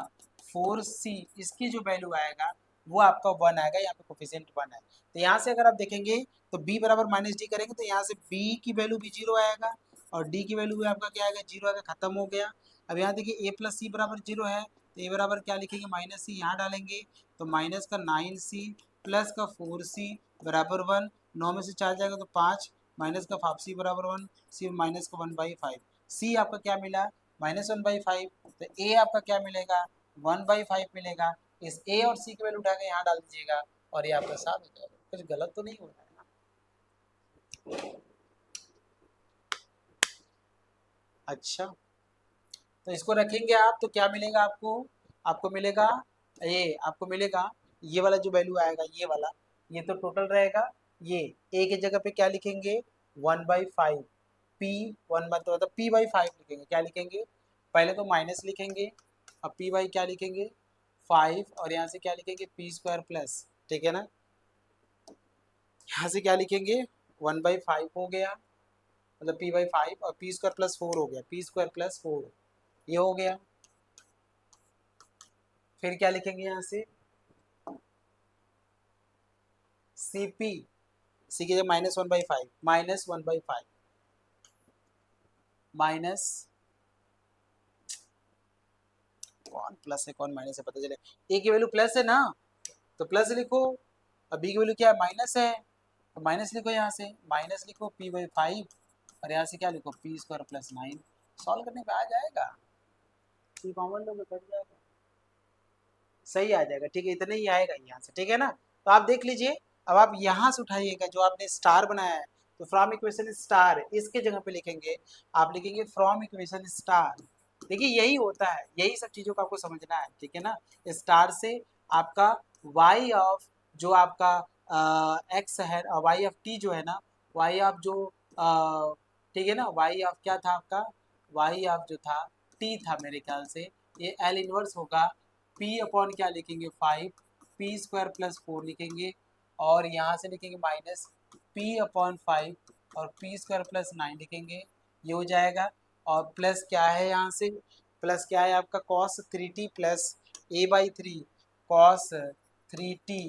4c इसकी जो वैल्यू आएगा वो आपका 1 आएगा, यहाँ पे कोफिशिएंट 1 है। तो यहाँ से अगर आप देखेंगे तो b बराबर माइनस डी करेंगे तो यहाँ से b की वैल्यू भी 0 आएगा और d की वैल्यू भी आपका क्या आएगा 0 आएगा, खत्म हो गया। अब यहाँ देखिए a प्लस सी बराबर 0 है तो a बराबर क्या लिखेंगे माइनस सी, यहाँ डालेंगे तो माइनस का 9c प्लस का 4c बराबर 1, 9 में से 4 जाएगा तो 5, माइनस का 5c बराबर 1, सी माइनस का 1/5, सी आपका क्या मिला -1/5, तो ए आपका क्या मिलेगा 1/5 मिलेगा। इस ए और सी की वैल्यू उठा के यहाँ डाल दीजिएगा और ये आपका साथ हो जाएगा, कुछ गलत तो नहीं हो रहा है ना। अच्छा, तो इसको रखेंगे आप तो क्या मिलेगा आपको, आपको मिलेगा आपको मिलेगा ये वाला जो वैल्यू आएगा ये वाला, ये तो टोटल रहेगा, ये ए की जगह पे क्या लिखेंगे 1/5, पी 1 मतलब p/5 लिखेंगे, क्या लिखेंगे पहले तो माइनस लिखेंगे अब पी बाई क्या लिखेंगे 5 और यहाँ से क्या लिखेंगे पी स्क्वायर प्लस, ठीक है ना, यहाँ से क्या लिखेंगे 1/5 हो गया मतलब p/5 और पी स्क्वायर प्लस 4 हो गया, पी स्क्वायर प्लस 4 ये हो गया। फिर क्या लिखेंगे यहाँ से सी पी, सी की जगह -1/5, -1/5 माइनस कौन प्लस है कौन माइनस है पता चले, ए की वैल्यू प्लस है ना तो प्लस लिखो, अब बी की वैल्यू क्या है माइनस है तो माइनस लिखो, यहाँ से माइनस लिखो p/5 और यहाँ से क्या लिखो पी स्क्वायर प्लस 9, सॉल्व करने पे आ जाएगा, ये कॉमन लोग कट जाएगा, सही आ जाएगा, ठीक है इतना ही आएगा यहाँ से, ठीक है ना। तो आप देख लीजिए अब आप यहाँ से उठाइएगा जो आपने स्टार बनाया है तो फ्रॉम इक्वेशन स्टार इसके जगह पे लिखेंगे, आप लिखेंगे फ्रॉम इक्वेशन स्टार। देखिए यही होता है, यही सब चीज़ों को आपको समझना है, ठीक है ना। स्टार से आपका वाई ऑफ जो आपका एक्स है, वाई ऑफ टी जो है ना, वाई ऑफ जो ठीक है ना, वाई ऑफ क्या था आपका, वाई ऑफ जो था टी था मेरे ख्याल से, ये एल इनवर्स होगा पी अपॉन क्या लिखेंगे 5 पी स्क्वायर प्लस 4 लिखेंगे, और यहाँ से लिखेंगे माइनस पी अपॉन 5 और पी स्क्वायर प्लस 9 लिखेंगे, ये हो जाएगा। और प्लस क्या है यहाँ से, प्लस क्या है आपका cos 3t plus A by 3 cos 3t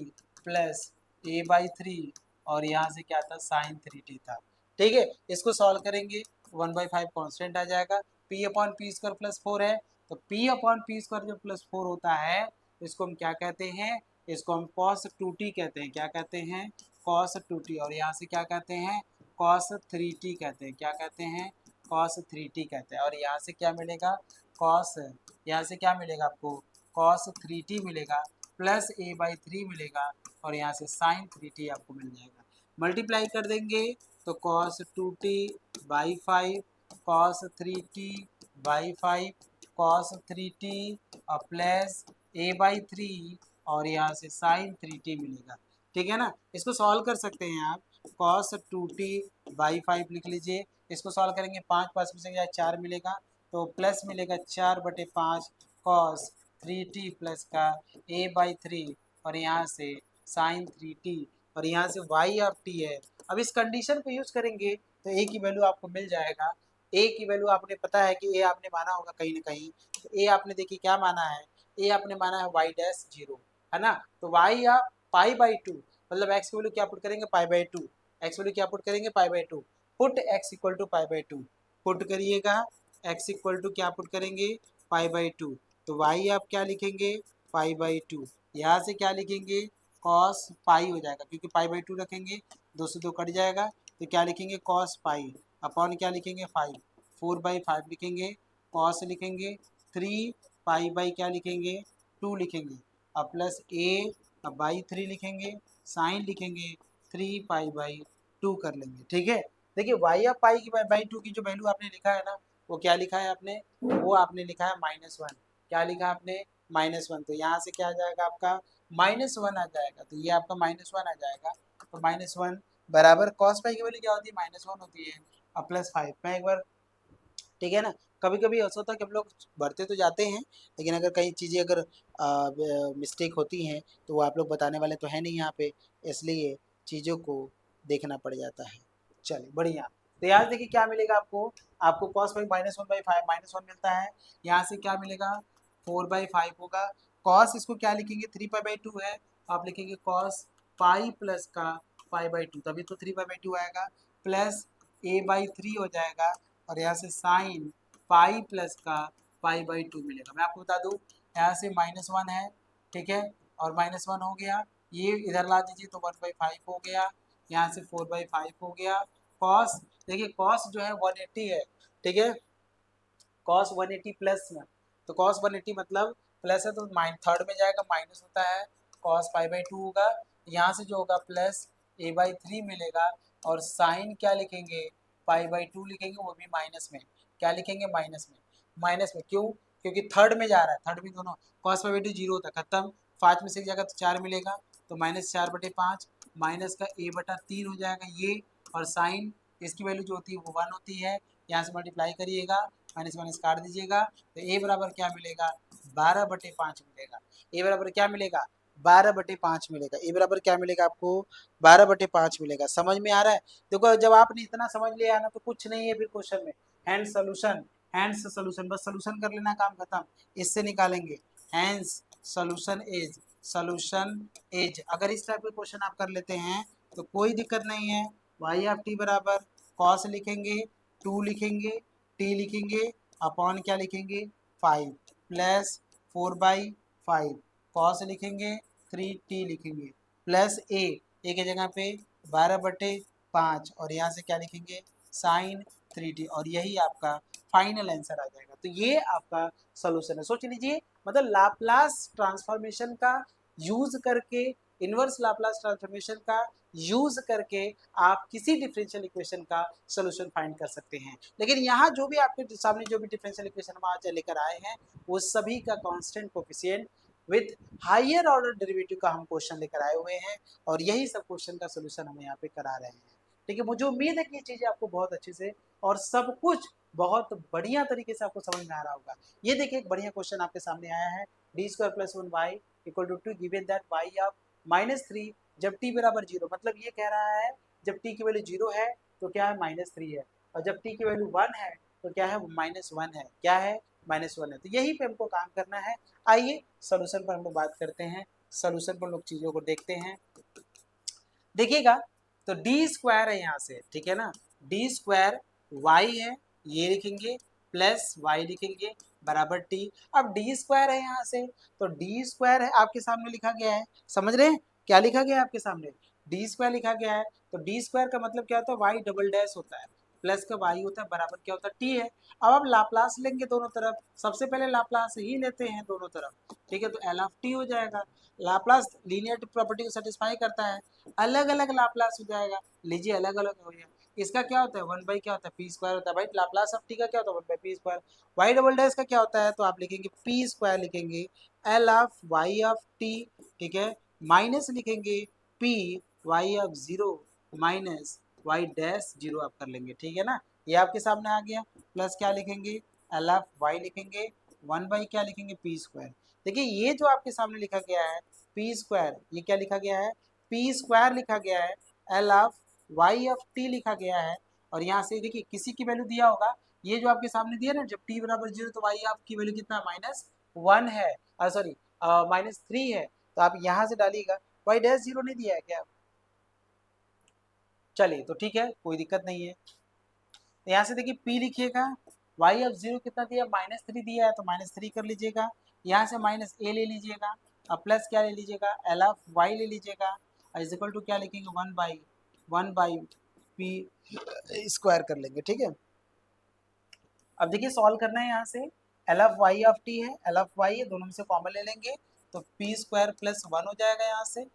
plus A by 3, और यहाँ से क्या था साइन 3t था, ठीक है। इसको सॉल्व करेंगे 1/5 कॉन्स्टेंट आ जाएगा, p upon p square plus 4 है, तो p अपॉन पी स्क्वायर जो प्लस 4 होता है इसको हम क्या कहते हैं, इसको हम cos 2t कहते हैं, क्या कहते हैं cos 2t, और यहाँ से क्या कहते हैं cos 3t कहते हैं, क्या कहते हैं cos 3t कहते हैं, और यहाँ से क्या मिलेगा cos, यहाँ से क्या मिलेगा आपको cos 3t मिलेगा प्लस a बाई 3 मिलेगा, और यहाँ से sin 3t आपको मिल जाएगा। मल्टीप्लाई कर देंगे तो cos 2t by 5 cos 3t by 5 cos 3t और प्लस a बाई 3, और यहाँ से sin 3t मिलेगा, ठीक है ना। इसको सॉल्व कर सकते हैं आप, cos 2t बाई 5 लिख लीजिए, इसको सॉल्व करेंगे 5 5 में से 4 मिलेगा, तो प्लस मिलेगा 4/5 cos 3t प्लस का a बाई 3, और यहाँ से sin 3t, और यहाँ से y ऑफ t है। अब इस कंडीशन को यूज करेंगे तो a की वैल्यू आपको मिल जाएगा, a की वैल्यू आपने पता है कि a आपने माना होगा कहीं ना कहीं, तो a आपने देखिए क्या माना है, a आपने माना है y डैश 0 है ना, तो y या पाई बाई 2, मतलब x की वैल्यू क्या पुट करेंगे पाई बाई 2, x वैल्यू क्या पुट करेंगे pi by 2, put x equal to pi by 2, put करिएगा x इक्वल टू क्या पुट करेंगे पाई बाई 2, तो y आप क्या लिखेंगे पाई बाई 2, यहाँ से क्या लिखेंगे कॉस पाई हो जाएगा, क्योंकि पाई बाई 2 रखेंगे 2 से 2 कट जाएगा, तो क्या लिखेंगे कॉस पाई अपॉन क्या लिखेंगे 5 4/5 लिखेंगे, कॉस लिखेंगे 3 पाई बाई क्या लिखेंगे 2 लिखेंगे, अब प्लस ए बाई 3 लिखेंगे, साइन लिखेंगे 3 पाई बाई 2 कर लेंगे, ठीक है। देखिए वाई ऑफ पाई की बाई 2 की जो वैल्यू आपने लिखा है ना, वो क्या लिखा है आपने, वो आपने लिखा है -1, क्या लिखा आपने -1, तो यहाँ से क्या आ जाएगा आपका -1 आ जाएगा, तो ये आपका -1 आ जाएगा, तो -1 बराबर कॉस पाई की वैल्यू क्या होती है -1 होती है, अब +5 मैं एक बार, ठीक है ना। कभी कभी ऐसा होता है कि हम लोग भरते तो जाते हैं, लेकिन अगर कई चीज़ें अगर मिस्टेक होती हैं तो वो आप लोग बताने वाले तो है नहीं यहाँ पे, इसलिए चीज़ों को देखना पड़ जाता है। चलिए बढ़िया, तो यहाँ देखिए क्या मिलेगा आपको, आपको कॉस पाई -1/5 -1 मिलता है, यहाँ से क्या मिलेगा 4/5 होगा, कॉस इसको क्या लिखेंगे 3 पाई बाई 2 है, आप लिखेंगे कॉस पाई प्लस का पाई बाई 2, तभी तो 3 पाई बाई 2 आएगा, प्लस a बाई 3 हो जाएगा, और यहाँ से साइन पाई प्लस का पाई बाई 2 मिलेगा। मैं आपको बता दूँ यहाँ से -1 है, ठीक है, और -1 हो गया, ये इधर ला दीजिए तो 1/5 हो गया, यहाँ से 4/5 हो गया, कॉस देखिए कॉस जो है 180 है, ठीक है, कॉस 180 प्लस में, तो कॉस 180 मतलब प्लस है तो थर्ड में जाएगा माइनस होता है, कॉस पाई बाई 2 होगा, यहाँ से जो होगा प्लस a बाई 3 मिलेगा, और साइन क्या लिखेंगे पाई बाई 2 लिखेंगे, वो भी माइनस में, क्या लिखेंगे माइनस में क्यों, क्योंकि थर्ड में जा रहा है, थर्ड में दोनों, कॉस पाई बाई 2 जीरो होता है खत्म, 5 में से एक जाएगा तो 4 मिलेगा, तो -4/5 माइनस का a/3 हो जाएगा ये, और साइन इसकी वैल्यू जो होती है वो 1 होती है, यहाँ से मल्टीप्लाई करिएगा माइनस माइनस काट दीजिएगा, तो ए बराबर क्या मिलेगा 12/5 मिलेगा, ए बराबर क्या मिलेगा 12/5 मिलेगा, ए बराबर क्या मिलेगा आपको 12/5 मिलेगा। समझ में आ रहा है, देखो जब आपने इतना समझ लिया ना तो कुछ नहीं है फिर क्वेश्चन में, हैंड्स सोल्यूशन बस सोल्यूशन कर लेना, काम खत्म, इससे निकालेंगे हैंड्स सोल्यूशन एज, अगर इस टाइप के क्वेश्चन आप कर लेते हैं तो कोई दिक्कत नहीं है, वाई ऑफ टी बराबर कॉस लिखेंगे 2 लिखेंगे टी लिखेंगे अपॉन क्या लिखेंगे 5 प्लस 4/5 कॉस लिखेंगे 3t लिखेंगे प्लस ए की जगह पे 12/5, और यहाँ से क्या लिखेंगे साइन 3t, और यही आपका फाइनल आंसर आ जाएगा। तो ये आपका सोल्यूशन है, सोच लीजिए, मतलब लाप्लास ट्रांसफॉर्मेशन का यूज करके इनवर्स लाप्लास ट्रांसफॉर्मेशन का यूज करके आप किसी डिफरेंशियल इक्वेशन का सोल्यूशन फाइंड कर सकते हैं। लेकिन यहाँ जो भी आपके सामने जो भी डिफरेंशियल इक्वेशन हम आज लेकर आए हैं वो सभी का constant coefficient with higher order derivative का हम क्वेश्चन लेकर आए हुए हैं और यही सब क्वेश्चन का सोल्यूशन हम यहाँ पे करा रहे हैं। ठीक है, मुझे उम्मीद है कि ये चीज़ें आपको बहुत अच्छे से और सब कुछ बहुत बढ़िया तरीके से आपको समझ में आ रहा होगा। ये देखिए एक बढ़िया क्वेश्चन आपके सामने आया है, D square plus 1y equal to 2 given that y of -3 जब t बराबर 0, मतलब ये कह रहा है जब t की वैल्यू 0 है तो क्या है -3 है, और जब t की वैल्यू 1 है तो क्या है -1 है, क्या है -1 है। तो यही पे हमको काम करना है। आइए सोल्यूशन पर हम लोग बात करते हैं, सोल्यूशन पर लोग चीज़ों को देखते हैं। देखिएगा तो डी स्क्वायर है यहाँ से, ठीक है ना, डी स्क्वायर वाई है ये लिखेंगे प्लस वाई लिखेंगे बराबर टी। अब डी स्क्वायर है यहाँ से तो डी स्क्वायर है आपके सामने लिखा गया है, समझ रहे हैं क्या लिखा गया है आपके सामने, डी स्क्वायर लिखा गया है। तो डी स्क्वायर का मतलब क्या होता है, वाई डबल डैश होता है प्लस का वाई होता है बराबर क्या होता है टी है। अब आप लाप्लास लेंगे दोनों तरफ, सबसे पहले लाप्लास ही लेते हैं दोनों तरफ, ठीक है, तो एल ऑफ टी हो जाएगा। लाप्लास लीनियर प्रॉपर्टी को सेटिस्फाई करता है, अलग अलग लाप्लास हो जाएगा, लीजिए अलग अलग हो गया। इसका क्या होता है 1 बाई क्या होता है पी स्क्वायर होता है, भाई लाप्लास ऑफ टी का क्या होता है 1 by p square. Y double dash का क्या होता है तो आप लिखेंगे पी स्क्वायर लिखेंगे L of y of t, ठीक है, माइनस लिखेंगे p y of 0 minus y dash 0 आप कर लेंगे, ठीक है ना, ये आपके सामने आ गया। प्लस क्या लिखेंगे एल ऑफ वाई लिखेंगे 1 बाई क्या लिखेंगे पी स्क्वायर। देखिए ये जो आपके सामने लिखा गया है पी स्क्वायर, ये क्या लिखा गया है पी स्क्वायर लिखा गया है, L of y of t लिखा गया है, और यहाँ से देखिए किसी की वैल्यू दिया होगा, ये जो आपके सामने दिया ना जब टी बराबर 0 तो वाई ऑफ की वैल्यू कितना -1 है, सॉरी -3 है, तो आप यहाँ से डालिएगा। वाई डैश 0 नहीं दिया है क्या, चलिए तो ठीक है कोई दिक्कत नहीं है। यहाँ से देखिए p लिखिएगा, y ऑफ 0 कितना दिया -3 दिया है तो -3 कर लीजिएगा, यहाँ से -a ले लीजिएगा, अब प्लस क्या ले लीजिएगा एल ऑफ y ले लीजिएगा इज इक्वल टू क्या लिखेंगे 1 बाई पी स्क्वायर कर लेंगे, ठीक है। अब देखिए सॉल्व करना है, यहाँ से L of y of t है, एल ऑफ वाई है, दोनों में से कॉमन ले लेंगे तो पी स्क्वायर प्लस 1 हो जाएगा, यहाँ से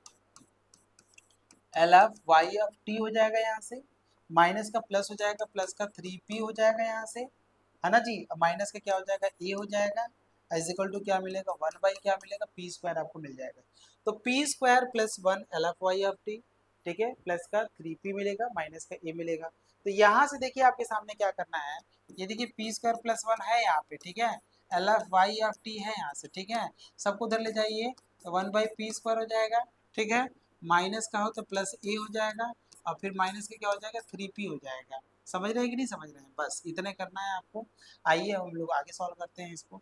L of y of t हो जाएगा, यहाँ से माइनस का प्लस हो जाएगा, प्लस का 3p हो जाएगा यहाँ से, है ना जी, माइनस का क्या हो जाएगा a हो जाएगा इज इक्वल टू क्या मिलेगा 1 बाई क्या मिलेगा पी स्क्वायर आपको मिल जाएगा। तो P square plus 1 L of y of t, ठीक है, प्लस का 3p मिलेगा माइनस का a मिलेगा। तो यहाँ से देखिए आपके सामने क्या करना है, ये देखिए पी स्क्वायर प्लस 1 है यहाँ पे, ठीक है, L of y of t है यहाँ से, ठीक है, सबको उधर ले जाइए तो 1 बाई पी स्क्वायर हो जाएगा, ठीक है, माइनस का हो तो प्लस ए हो जाएगा, और फिर माइनस का क्या हो जाएगा 3p हो जाएगा। समझ रहे हैं कि नहीं समझ रहे हैं, बस इतने करना है आपको। आइए हम लोग आगे सॉल्व करते हैं इसको।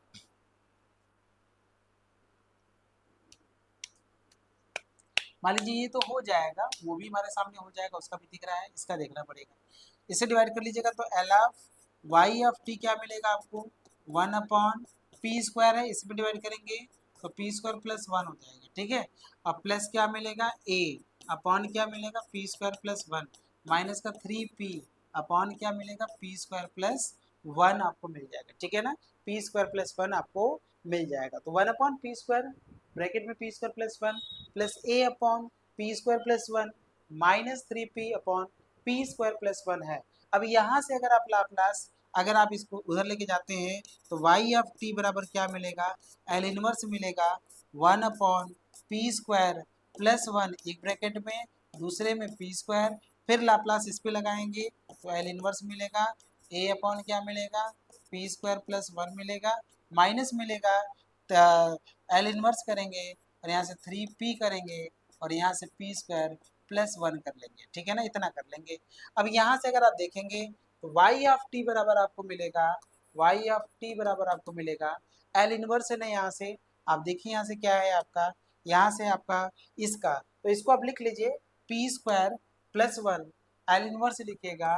मान लीजिए ये तो हो जाएगा, वो भी हमारे सामने हो जाएगा, उसका भी दिख रहा है, इसका देखना पड़ेगा। इसे डिवाइड कर लीजिएगा तो L of y of t क्या मिलेगा आपको 1 अपॉन पी स्क्वायर है, इसमें डिवाइड करेंगे तो पी स्क्वायर प्लस 1 हो जाएगा, ठीक है, अब प्लस क्या मिलेगा a अपॉन क्या मिलेगा पी स्क्वायर प्लस 1 माइनस का 3p अपॉन क्या मिलेगा पी स्क्वायर प्लस 1 आपको मिल जाएगा, ठीक है ना, पी स्क्वायर प्लस 1 आपको मिल जाएगा। तो 1 अपॉन पी स्क्वायर ब्रैकेट में P square plus 1 plus a upon p square plus 1 minus 3p upon p square plus 1 है। अब यहाँ से अगर आप लाप्लास अगर आप इसको उधर लेके जाते हैं तो y ऑफ t बराबर क्या मिलेगा एल इनवर्स मिलेगा 1 अपॉन पी स्क्वायर प्लस 1 एक ब्रैकेट में, दूसरे में पी स्क्वायर, फिर लाप्लास इस पे लगाएंगे तो एल इनवर्स मिलेगा a अपॉन क्या मिलेगा पी स्क्वायर प्लस 1 मिलेगा, माइनस मिलेगा एल इनवर्स करेंगे और यहाँ से 3p करेंगे और यहाँ से पी स्क्वायर प्लस 1 कर लेंगे, ठीक है ना, इतना कर लेंगे। अब यहाँ से अगर आप देखेंगे तो y ऑफ t बराबर आपको मिलेगा y ऑफ t बराबर आपको मिलेगा एल इनवर्स है ना, यहाँ से आप देखिए यहाँ से क्या है आपका, यहाँ से आपका इसका, तो इसको आप लिख लीजिए P square plus 1 L inverse लिखिएगा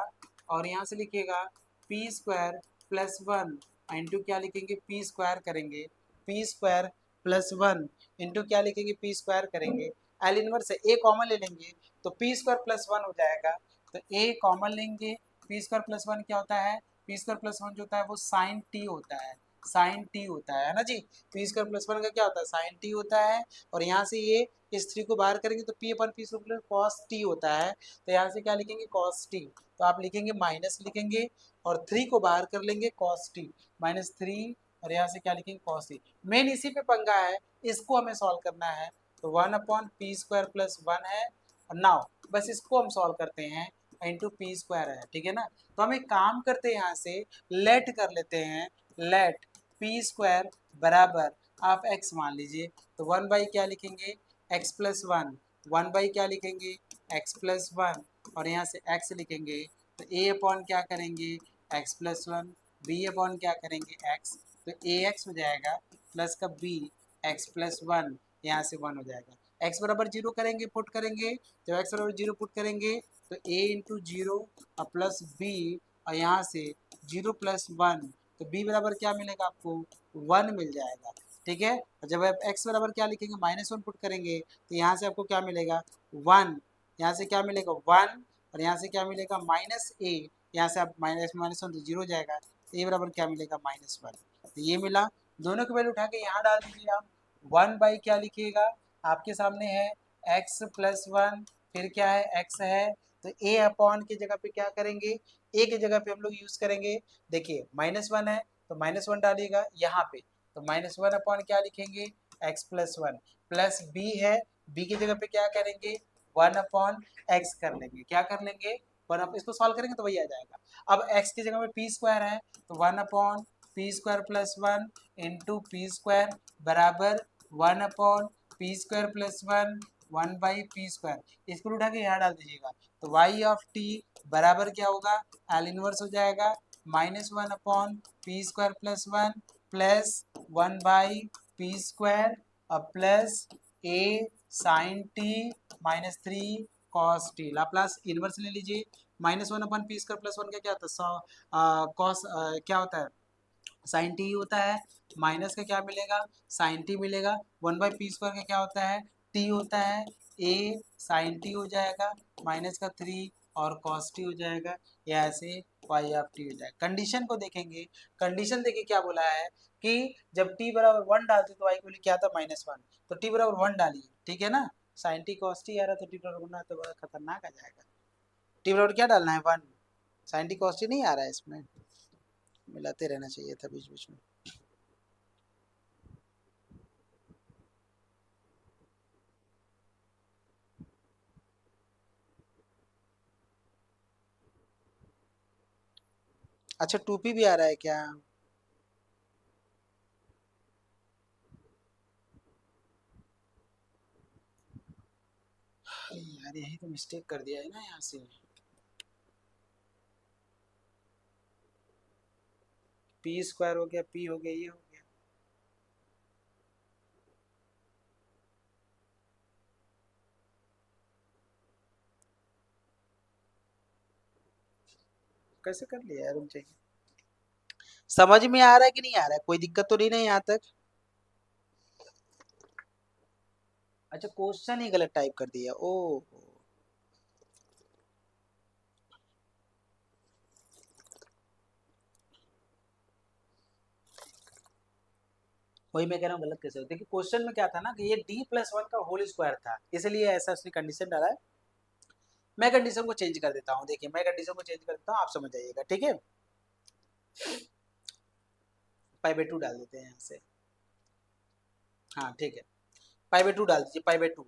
और यहाँ से लिखिएगा पी स्क्वायर प्लस 1 इंटू क्या लिखेंगे पी स्क्वायर करेंगे पी स्क्वायर प्लस 1 इंटू क्या लिखेंगे पी स्क्वायर करेंगे, एल इनवर्स है ए कॉमन ले लेंगे तो पी स्क्वायर प्लस 1 हो जाएगा, तो ए कॉमन लेंगे पी स्क्वायर प्लस 1 क्या होता है पी स्क्वायर प्लस 1 जो होता है वो साइन टी होता है, साइन टी होता है ना जी। पी स्क्वायर प्लस वन का क्या होता है, साइन टी होता है। और यहाँ से ये इस थ्री को बाहर करेंगे तो p upon p square plus cos t होता है। तो यहाँ से क्या लिखेंगे, कॉस टी। तो आप लिखेंगे माइनस लिखेंगे और थ्री को बाहर कर लेंगे, कॉस टी माइनस थ्री। और यहाँ से क्या लिखेंगे, कॉस टी। मेन इसी पे पंगा है, इसको हमें सॉल्व करना है। तो one upon p square plus one है। और नाउ बस इसको हम सॉल्व करते हैं, इंटू पी स्क्वायर है, ठीक है ना। तो हम एक काम करते हैं, यहाँ से लेट कर लेते हैं, लेट पी स्क्वायर बराबर आप एक्स मान लीजिए। तो वन बाई क्या लिखेंगे, x plus one. One by क्या लिखेंगे, एक्स प्लस वन। और यहाँ से एक्स लिखेंगे तो ए अपॉन क्या करेंगे, x plus one. B upon क्या करेंगे, एक्स। तो ए एक्स हो जाएगा प्लस का बी एक्स प्लस वन, यहाँ से वन हो जाएगा। एक्स बराबर जीरो करेंगे, पुट करेंगे। जब एक्स बराबर जीरो पुट करेंगे तो ए इंटू जीरो और प्लस बी, और यहाँ से जीरो प्लस वन, तो बी बराबर क्या मिलेगा आपको, वन मिल जाएगा, ठीक है। और जब आप एक्स बराबर क्या लिखेंगे, माइनस वन पुट करेंगे तो यहाँ से आपको क्या मिलेगा, वन। यहाँ से क्या मिलेगा, वन। और यहाँ से क्या मिलेगा, माइनस ए। यहाँ से आप माइनस माइनस वन तो जीरो हो जाएगा। ए बराबर क्या मिलेगा, माइनस वन। तो ये मिला। दोनों की वैल्यू उठा के यहाँ डाल दीजिए आप। वन बाई क्या लिखिएगा, आपके सामने है एक्स प्लस वन, फिर क्या है, एक्स है। तो ए अपॉन की जगह पे क्या करेंगे, ए की जगह पे हम लोग यूज करेंगे, देखिए माइनस वन है तो माइनस वन डालिएगा यहाँ पे। तो माइनस वन अपॉन क्या लिखेंगे, x plus one. Plus B है, बी की जगह पे क्या करेंगे, वन अपॉन एक्स कर लेंगे। क्या कर लेंगे, वन अप, इसको सॉल्व करेंगे तो वही आ जाएगा। अब एक्स की जगह पे पी स्क्वायर है तो one upon p square plus one into p square बराबर one upon p square plus one, one by p square. इसको उठा के यहाँ डाल दीजिएगा। तो वाई ऑफ टी बराबर क्या होगा, एल इनवर्स हो जाएगा minus one upon p square plus one plus one by p square और plus a sine t minus three cos t. Laplace inverse ले लीजिए। Minus one upon p square plus one का क्या होता है, सौ कॉस क्या होता है, साइन टी होता है। माइनस का क्या मिलेगा, साइन टी मिलेगा। वन बाई पी स्क्वायर का क्या होता है, टी होता है। ए साइन टी हो जाएगा माइनस का थ्री और कॉस टी हो जाएगा। या ऐसे वाई ऑफ टी हो जाएगा। कंडीशन को देखेंगे, कंडीशन देखिए क्या बोला है कि जब टी बराबर वन डालते तो वाई की वैल्यू क्या था, माइनस वन। तो टी बराबर वन डालिए, ठीक है ना। साइन टी कॉस टी आ रहा तो टी बराबर वन तो बड़ा खतरनाक आ जाएगा। टी बराबर क्या डालना है, one. Sine t cos t नहीं आ रहा है इसमें, मिलाते रहना चाहिए था बीच बीच में। अच्छा टूपी भी आ रहा है क्या, यार यही तो मिस्टेक कर दिया है ना यहाँ से। पी स्क्वायर हो गया, पी हो गया, ये हो गया। कैसे कर लिया यार, रुक जाइए। समझ में आ रहा है कि नहीं आ रहा है, कोई दिक्कत तो नहीं ना यहाँ तक। अच्छा क्वेश्चन ही गलत टाइप कर दिया, ओ वही मैं कह रहा हूँ गलत कैसे हो। देखिए क्वेश्चन में क्या था ना कि ये d प्लस वन का होल स्क्वायर था, इसलिए ऐसा उसने कंडीशन डाला है। मैं कंडीशन को चेंज कर देता हूँ, देखिए मैं कंडीशन को चेंज कर देता हूँ, आप समझ जाइएगा, ठीक है। पाई बाई टू डाल देते हैं यहाँ से, हाँ ठीक है। पाई बाई टू डाल दीजिए, पाई बाई टू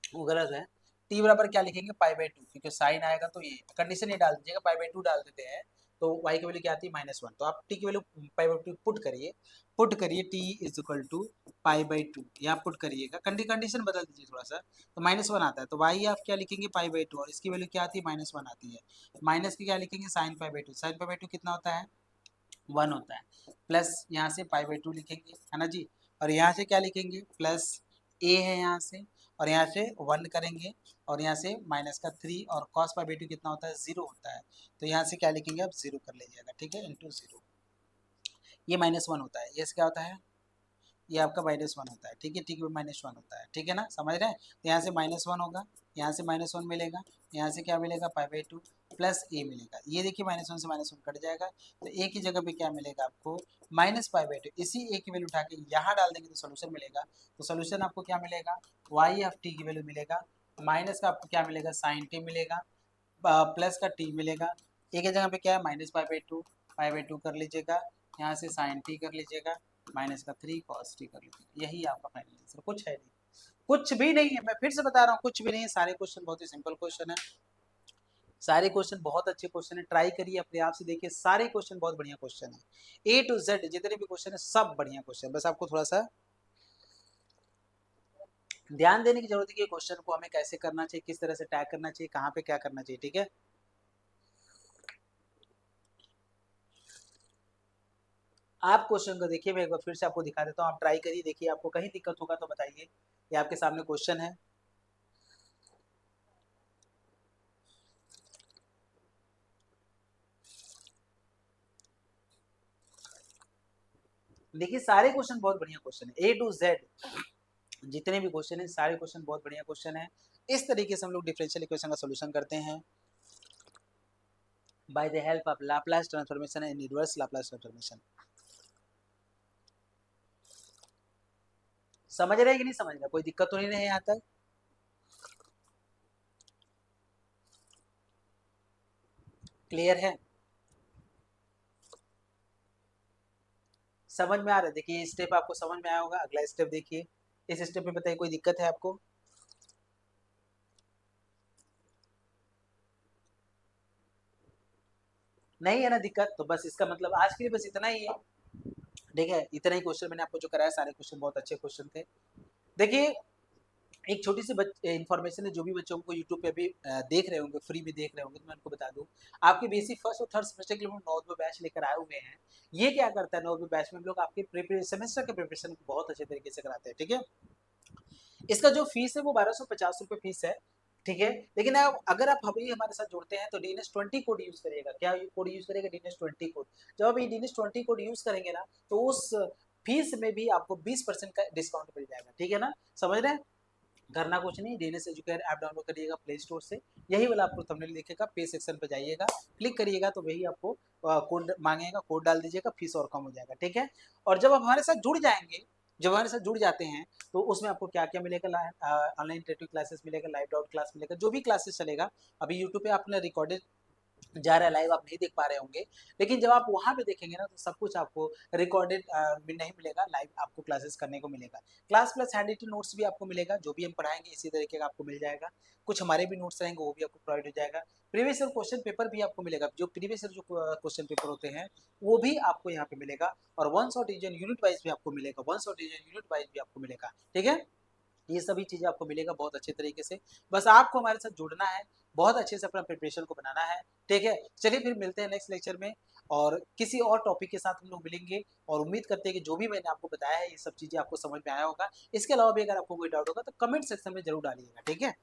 वो गलत है। टी बराबर क्या लिखेंगे, पाई बाई टू, क्योंकि साइन आएगा तो ये कंडीशन ये डाल दीजिएगा, पाई बाई टू डाल देते हैं। तो वाई की वैल्यू क्या आती है, माइनस वन। तो आप टी की value pi by two put करिए, पुट करिए t is equal to pi by two, यहाँ पुट करिएगा। कंडीशन बदल दीजिए थोड़ा सा, तो माइनस वन आता है। तो वाई आप क्या लिखेंगे, पाई बाई टू, और इसकी वैल्यू क्या आती है, माइनस वन आती है। माइनस की क्या लिखेंगे, sine pi by to. Sine pi by to कितना होता है, वन होता है। प्लस यहाँ से पाई बाई टू लिखेंगे, है ना जी। और यहाँ से क्या लिखेंगे, प्लस ए है यहाँ से, और यहाँ से वन करेंगे, और यहाँ से माइनस का थ्री, और कॉस पाई बाई टू कितना होता है, जीरो होता है। तो यहाँ से क्या लिखेंगे, आप जीरो कर लीजिएगा, ठीक है, इंटू जीरो। ये माइनस वन होता है, ये क्या होता है, ये आपका -1 होता है, ठीक है, टी क्यूब -1 होता है, ठीक है ना, समझ रहे हैं। तो यहाँ से -1 होगा, यहाँ से -1 मिलेगा, यहाँ से क्या मिलेगा π/2 प्लस ए मिलेगा। ये देखिए -1 से -1 कट जाएगा, तो ए की जगह पे क्या मिलेगा आपको -π/2। इसी ए की वैल्यू उठा के यहाँ डाल देंगे तो सोल्यूशन मिलेगा। तो सोल्यूशन आपको क्या मिलेगा, y ऑफ टी की वैल्यू मिलेगा, माइनस का आपको क्या मिलेगा sin t मिलेगा, प्लस का t मिलेगा। ए की जगह पे क्या है -π/2 कर लीजिएगा, यहाँ से sin t कर लीजिएगा, माइनस का 3 cos t कर लीजिएगा। यही आपका फाइनल आंसर, कुछ है नहीं, कुछ भी नहीं है। मैं फिर से बता रहा हूँ, कुछ भी नहीं है। सारे क्वेश्चन बहुत ही सिंपल क्वेश्चन है, सारे क्वेश्चन बहुत अच्छे क्वेश्चन है। ट्राई करिए अपने आप से, देखिए सारे क्वेश्चन बहुत बढ़िया क्वेश्चन है। A to Z जितने भी क्वेश्चन है सब बढ़िया क्वेश्चन, बस आपको थोड़ा सा ध्यान देने की जरूरत है कि क्वेश्चन को हमें कैसे करना चाहिए, किस तरह से टैग करना चाहिए, कहाँ पे क्या करना चाहिए, ठीक है। आप क्वेश्चन को देखिए, मैं एक बार फिर से आपको दिखा देता हूँ, आप ट्राई करिए, देखिए आपको कहीं दिक्कत होगा तो बताइए। ये आपके सामने क्वेश्चन है, देखिए सारे क्वेश्चन बहुत बढ़िया क्वेश्चन है। A to Z जितने भी क्वेश्चन है सारे क्वेश्चन बहुत बढ़िया क्वेश्चन है। इस तरीके से हम लोग डिफरेंशियल इक्वेशन का सॉल्यूशन करते हैं by the help of Laplace transformation and inverse Laplace transformation. समझ रहे हैं कि नहीं समझ रहे, कोई दिक्कत तो नहीं है यहाँ तक। क्लियर है, समझ में आ रहा है। देखिए ये स्टेप आपको समझ में आया होगा, अगला स्टेप देखिए। इस स्टेप में बताइए कोई दिक्कत है आपको। नहीं है ना दिक्कत, तो बस इसका मतलब आज के लिए बस इतना ही है, ठीक है। इतना ही क्वेश्चन मैंने आपको जो कराया, सारे क्वेश्चन बहुत अच्छे क्वेश्चन थे। देखिए एक छोटी सी इन्फॉर्मेशन है, जो भी बच्चों को यूट्यूब पे अभी देख रहे होंगे, फ्री में देख रहे होंगे, तो मैं उनको बता दूं, आपके बेसिक फर्स्ट और थर्ड सेमेस्टर के लिए हम नोटबुक बैच लेकर आए हुए हैं। ये क्या करता है, नोटबुक बैच में हम लोग आपके सेमेस्टर के प्रिपरेशन को बहुत अच्छे तरीके से कराते हैं, ठीक है। इसका जो फीस है वो 1250 रुपये फीस है, ठीक है। लेकिन आप अगर आप अभी हमारे साथ जुड़ते हैं तो DNS20 कोड यूज करिएगा। क्या कोड यूज करेगा, DNS20 कोड। जब आप ये DNS20 कोड यूज करेंगे ना, तो उस फीस में भी आपको 20% का डिस्काउंट मिल जाएगा, ठीक है ना, समझ रहे हैं। करना कुछ नहीं, DNS एजुकेयर ऐप डाउनलोड करिएगा प्ले स्टोर से, यही वाला आपको थंबनेल दिखेगा, पे सेक्शन पे जाइएगा, क्लिक करिएगा तो वही आपको कोड मांगेगा, कोड डाल दीजिएगा, फीस और कम हो जाएगा, ठीक है। और जब आप हमारे साथ जुड़ जाएंगे, जब हमारे साथ जुड़ जाते हैं तो उसमें आपको क्या क्या मिलेगा, ऑनलाइन इंटरेक्टिव क्लासेस मिलेगा, लाइव डाउट क्लास मिलेगा, जो भी क्लासेस चलेगा। अभी यूट्यूब पे आपने रिकॉर्डेड जा रहा है, लाइव आप नहीं देख पा रहे होंगे, लेकिन जब आप वहां पे देखेंगे ना तो सब कुछ आपको रिकॉर्डेड नहीं मिलेगा, लाइव आपको क्लासेस करने को मिलेगा। Class plus hand written notes भी आपको मिलेगा, जो भी हम पढ़ाएंगे इसी तरीके का आपको मिल जाएगा। कुछ हमारे भी नोट्स रहेंगे, वो भी आपको प्रोवाइड हो जाएगा। प्रीवियस ईयर क्वेश्चन पेपर भी आपको मिलेगा, जो प्रीवियस ईयर जो क्वेश्चन पेपर होते हैं वो भी आपको यहाँ पे मिलेगा। और one shot reason unit wise भी आपको मिलेगा, one shot reason unit wise भी आपको मिलेगा, ठीक है। ये सभी चीज़ें आपको मिलेगा बहुत अच्छे तरीके से। बस आपको हमारे साथ जुड़ना है, बहुत अच्छे से अपना प्रिपरेशन को बनाना है, ठीक है। चलिए फिर मिलते हैं नेक्स्ट लेक्चर में, और किसी और टॉपिक के साथ हम लोग मिलेंगे। और उम्मीद करते हैं कि जो भी मैंने आपको बताया है ये सब चीज़ें आपको समझ में आया होगा। इसके अलावा भी अगर आपको कोई डाउट होगा तो कमेंट सेक्शन में जरूर डालिएगा, ठीक है।